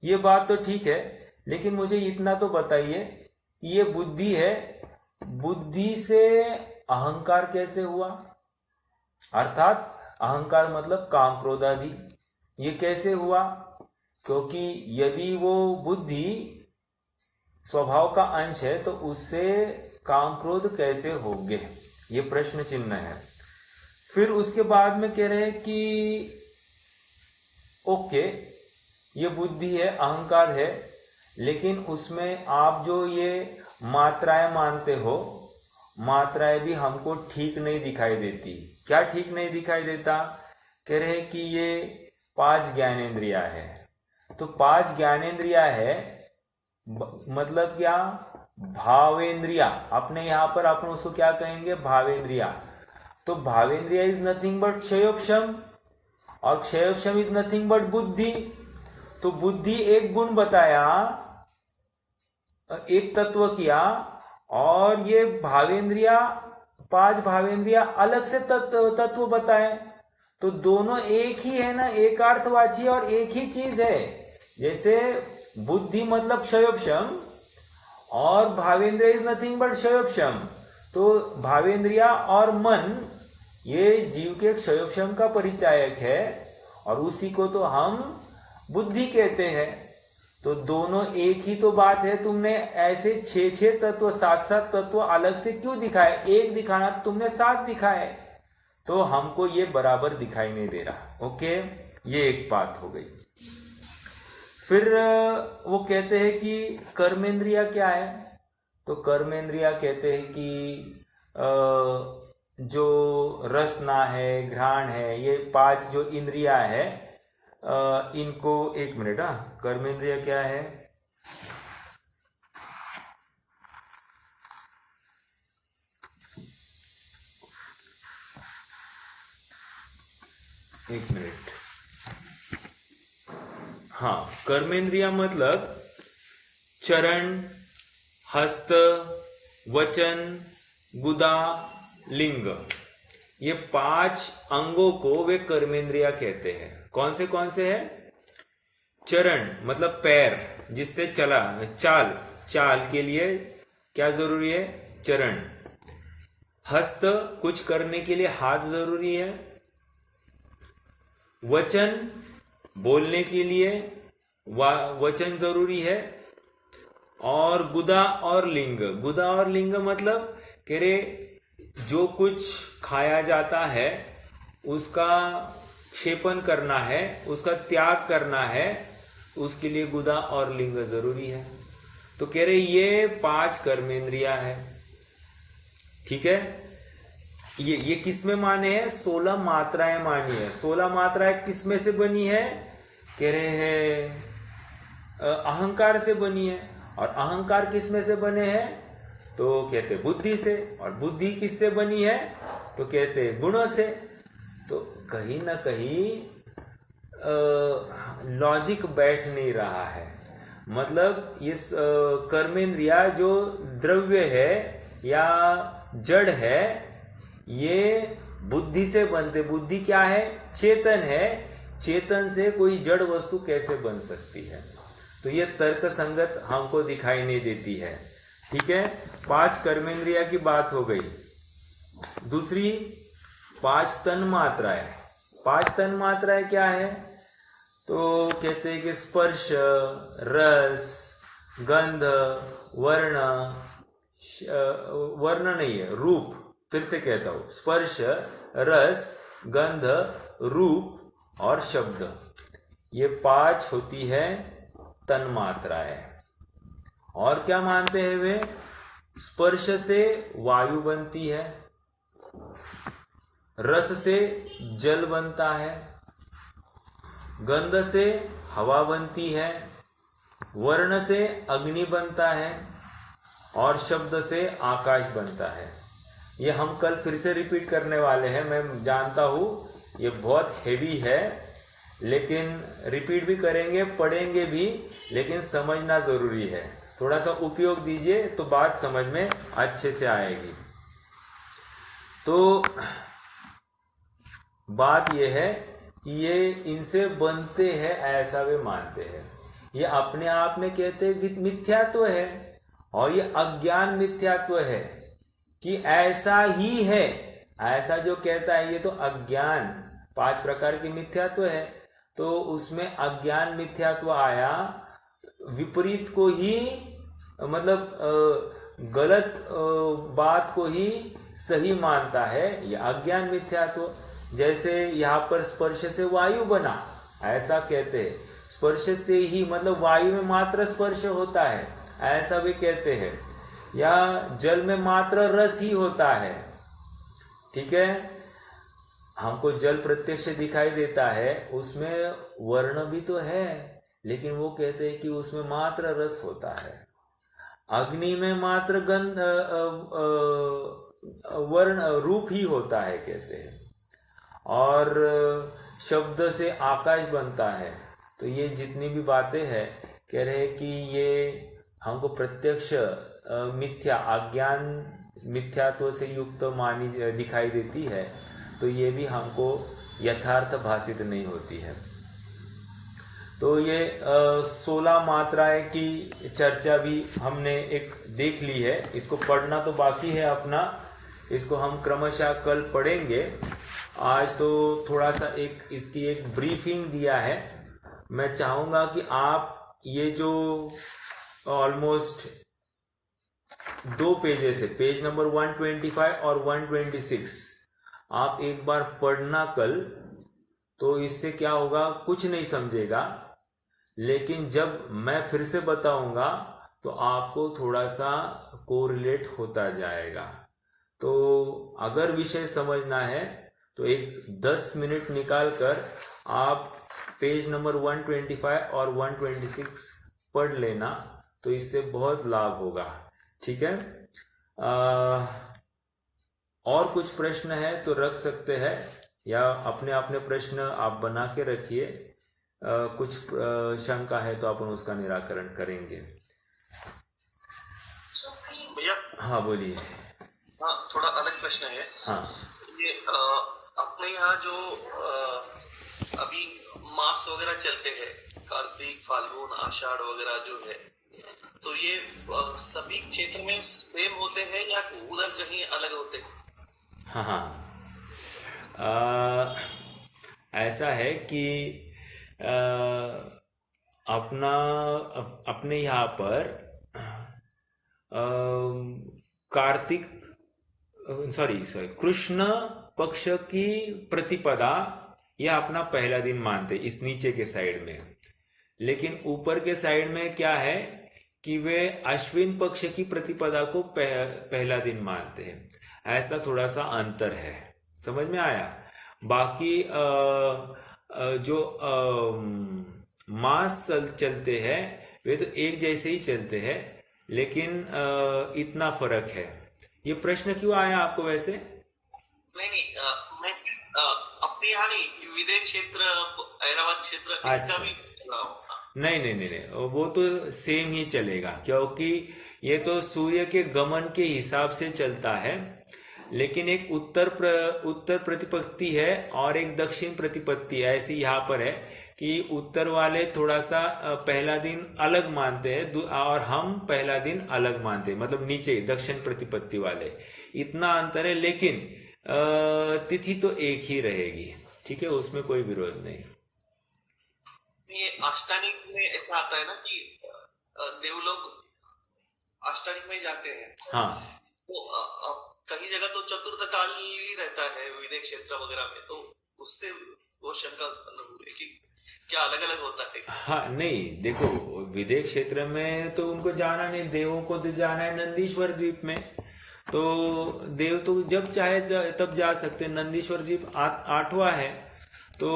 ये बात तो ठीक है, लेकिन मुझे इतना तो बताइए, ये बुद्धि है, बुद्धि से अहंकार कैसे हुआ? अर्थात अहंकार मतलब काम क्रोध आदि, ये कैसे हुआ? क्योंकि यदि वो बुद्धि स्वभाव का अंश है तो उससे काम क्रोध कैसे होंगे? ये प्रश्न चिन्ह है। फिर उसके बाद में कह रहे हैं कि ओके, ये बुद्धि है, अहंकार है, लेकिन उसमें आप जो ये मात्राएं मानते हो, मात्राएं भी हमको ठीक नहीं दिखाई देती। क्या ठीक नहीं दिखाई देता? कह रहे हैं कि ये 5 ज्ञानेंद्रिया है। तो 5 ज्ञानेंद्रिया है मतलब क्या? भावेंद्रिया। अपने यहाँ पर अपन उसको क्या कहेंगे? भावेंद्रिया। तो भावेंद्रिया इज नथिंग बट क्षयोपशम, और क्षयोपशम इज नथिंग बट बुद्धि। तो बुद्धि एक गुण बताया, एक तत्व किया, और ये भावेंद्रिया 5 भावेंद्रिया अलग से तत्व बताए। तो दोनों एक ही है ना, एक अर्थवाची और एक ही चीज है। जैसे बुद्धि मतलब क्षयोपशम और भावेंद्रिया इज नथिंग बट क्षयोपशम। तो भावेंद्रिया और मन ये जीव के क्षयोपशम का परिचायक है, और उसी को तो हम बुद्धि कहते हैं। तो दोनों एक ही तो बात है। तुमने ऐसे 6 तत्व 7 तत्व अलग से क्यों दिखाए? एक दिखाना, तुमने 7 दिखाए, तो हमको ये बराबर दिखाई नहीं दे रहा। ओके, ये एक बात हो गई। फिर वो कहते हैं कि कर्मेंद्रिया क्या है? तो कर्मेंद्रिया कहते हैं कि जो रसना है, घ्राण है, ये 5 जो इंद्रिया है, इनको एक मिनट, कर्मेंद्रिया क्या है? एक मिनट। हाँ, कर्मेंद्रिया मतलब चरण, हस्त, वचन, गुदा, लिंग, ये 5 अंगों को वे कर्मेंद्रिया कहते हैं। कौन से हैं? चरण मतलब पैर, जिससे चाल के लिए क्या जरूरी है? चरण। हस्त, कुछ करने के लिए हाथ जरूरी है। वचन, बोलने के लिए वचन जरूरी है। और गुदा और लिंग मतलब कह रहे जो कुछ खाया जाता है उसका क्षेपण करना है, उसका त्याग करना है, उसके लिए गुदा और लिंग जरूरी है। तो कह रहे ये 5 कर्मेंद्रिया है। ठीक है, ये किस में माने हैं? 16 मात्राएं मानी है। 16 मात्राएं किस में से बनी है? कह रहे हैं अहंकार से बनी है। और अहंकार किस में से बने हैं? तो कहते बुद्धि से। और बुद्धि किससे बनी है? तो कहते गुणों से। तो कहीं ना कहीं लॉजिक बैठ नहीं रहा है। मतलब ये कर्मेंद्रिया जो द्रव्य है या जड़ है, ये बुद्धि से बनते। बुद्धि क्या है? चेतन है। चेतन से कोई जड़ वस्तु कैसे बन सकती है? तो ये तर्क संगत हमको दिखाई नहीं देती है। ठीक है, 5 कर्मेंद्रिया की बात हो गई। दूसरी 5 तन मात्राएं। 5 तन मात्राएं क्या है? तो कहते हैं कि स्पर्श, रस, गंध, वर्ण नहीं है, रूप। फिर से कहता हूं, स्पर्श, रस, गंध, रूप और शब्द, ये 5 होती है तन मात्राएं। और क्या मानते हैं वे? स्पर्श से वायु बनती है, रस से जल बनता है, गंध से हवा बनती है, वर्ण से अग्नि बनता है और शब्द से आकाश बनता है। ये हम कल फिर से रिपीट करने वाले हैं। मैं जानता हूँ ये बहुत हेवी है, लेकिन रिपीट भी करेंगे, पढ़ेंगे भी, लेकिन समझना ज़रूरी है। थोड़ा सा उपयोग दीजिए तो बात समझ में अच्छे से आएगी। तो बात यह है कि ये इनसे बनते हैं ऐसा वे मानते हैं। ये अपने आप में कहते हैं मिथ्यात्व है, और ये अज्ञान मिथ्यात्व है कि ऐसा ही है। ऐसा जो कहता है ये तो अज्ञान, 5 प्रकार की मिथ्यात्व है, तो उसमें अज्ञान मिथ्यात्व आया। विपरीत को ही मतलब गलत बात को ही सही मानता है, यह अज्ञान मिथ्यात्व। जैसे यहाँ पर स्पर्श से वायु बना, ऐसा कहते हैं। स्पर्श से ही मतलब वायु में मात्र स्पर्श होता है, ऐसा भी कहते हैं। या जल में मात्र रस ही होता है, ठीक है। हमको जल प्रत्यक्ष दिखाई देता है, उसमें वर्ण भी तो है, लेकिन वो कहते हैं कि उसमें मात्र रस होता है। अग्नि में मात्र गंध वर्ण रूप ही होता है, कहते हैं। और शब्द से आकाश बनता है। तो ये जितनी भी बातें हैं, कह रहे हैं कि ये हमको प्रत्यक्ष मिथ्या, अज्ञान मिथ्यात्व से युक्त मानी दिखाई देती है, तो ये भी हमको यथार्थ भाषित नहीं होती है। तो ये 16 मात्राएं की चर्चा भी हमने एक देख ली है। इसको पढ़ना तो बाकी है अपना, इसको हम क्रमशः कल पढ़ेंगे। आज तो थोड़ा सा इसकी एक ब्रीफिंग दिया है। मैं चाहूँगा कि आप ये जो ऑलमोस्ट 2 पेजेस है, पेज नंबर 125 और 126, आप एक बार पढ़ना कल। तो इससे क्या होगा, कुछ नहीं समझेगा, लेकिन जब मैं फिर से बताऊंगा तो आपको थोड़ा सा कोरिलेट होता जाएगा। तो अगर विषय समझना है तो एक 10 मिनट निकाल कर आप पेज नंबर 125 और 126 पढ़ लेना, तो इससे बहुत लाभ होगा, ठीक है। और कुछ प्रश्न है तो रख सकते हैं, या अपने अपने प्रश्न आप बना के रखिए। कुछ शंका है तो अपन उसका निराकरण करेंगे। भैया, हाँ बोलिए। हाँ, थोड़ा अलग प्रश्न है। हाँ, ये अपने यहाँ जो अभी मास वगैरह चलते हैं, कार्तिक, फाल्गुन, आषाढ़ वगैरह जो है, तो ये सभी क्षेत्र में सेम होते हैं या उधर कहीं अलग होते हैं? हाँ हाँ, ऐसा है कि अपने यहाँ पर कार्तिक सॉरी कृष्ण पक्ष की प्रतिपदा यह अपना पहला दिन मानते इस नीचे के साइड में। लेकिन ऊपर के साइड में क्या है कि वे अश्विन पक्ष की प्रतिपदा को पहला दिन मानते हैं। ऐसा थोड़ा सा अंतर है, समझ में आया। बाकी जो मास चलते हैं वे तो एक जैसे ही चलते हैं, लेकिन इतना फर्क है। ये प्रश्न क्यों आया आपको वैसे? नहीं, मैं अपने यहाँ नहीं, विदय क्षेत्र, ऐरावत क्षेत्र, इसका भी नहीं, वो तो सेम ही चलेगा, क्योंकि ये तो सूर्य के गमन के हिसाब से चलता है। लेकिन एक उत्तर प्रतिपत्ति है और एक दक्षिण प्रतिपत्ति है। ऐसी यहाँ पर है कि उत्तर वाले थोड़ा सा पहला दिन अलग मानते हैं और हम पहला दिन अलग मानते हैं, मतलब नीचे दक्षिण प्रतिपत्ति वाले। इतना अंतर है, लेकिन तिथि तो एक ही रहेगी, ठीक है, उसमें कोई विरोध नहीं। ये अष्टानिक में ऐसा आता है ना कि देवलोग अष्टानिक में जाते हैं। हाँ, तो कहीं जगह तो चतुर्थ काल ही रहता है विदय क्षेत्र वगैरह में, तो उससे वो शंका हुई कि क्या अलग अलग होता है? हाँ नहीं, देखो विदय क्षेत्र में तो उनको जाना नहीं, देवों को तो जाना है नंदीश्वर द्वीप में। तो देव तो जब चाहे तब जा सकते। नंदीश्वर जी 8वां है, तो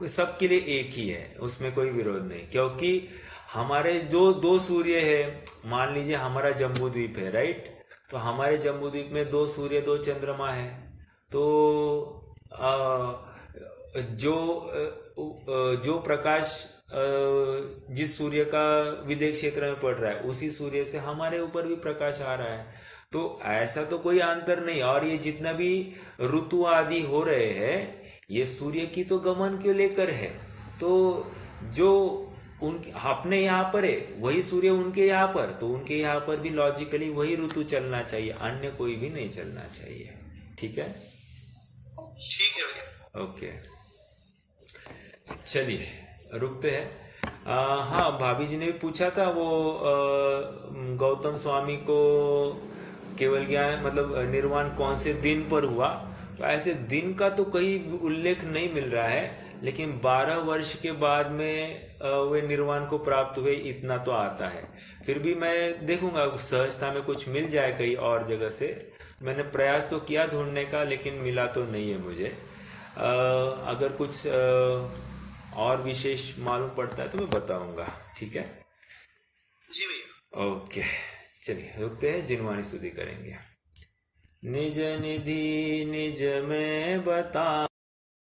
सबके लिए एक ही है, उसमें कोई विरोध नहीं। क्योंकि हमारे जो 2 सूर्य है, मान लीजिए हमारा जम्बू द्वीप है, राइट, तो हमारे जम्बू द्वीप में 2 सूर्य 2 चंद्रमा है। तो जो प्रकाश जिस सूर्य का विदेह क्षेत्र में पड़ रहा है, उसी सूर्य से हमारे ऊपर भी प्रकाश आ रहा है। तो ऐसा तो कोई अंतर नहीं। और ये जितना भी ऋतु आदि हो रहे हैं, ये सूर्य की तो गमन क्यों लेकर है। तो जो उनके अपने यहाँ पर है, वही सूर्य उनके यहाँ पर, तो उनके यहाँ पर भी लॉजिकली वही ऋतु चलना चाहिए, अन्य कोई भी नहीं चलना चाहिए। ठीक है, ठीक है भैया। ओके, चलिए रुकते हैं। हाँ, भाभी जी ने भी पूछा था, वो गौतम स्वामी को केवल ज्ञान मतलब निर्वाण कौन से दिन पर हुआ। तो ऐसे दिन का तो कहीं उल्लेख नहीं मिल रहा है, लेकिन 12 वर्ष के बाद में वे निर्वाण को प्राप्त हुए, इतना तो आता है। फिर भी मैं देखूंगा सहजता में कुछ मिल जाए कहीं और जगह से। मैंने प्रयास तो किया ढूंढने का, लेकिन मिला तो नहीं है मुझे। अगर कुछ और विशेष मालूम पड़ता है तो मैं बताऊंगा। ठीक है जी भैया। ओके, चलिए रुकते हैं, जिनवाणी स्तुति करेंगे। निज निधि निज में बता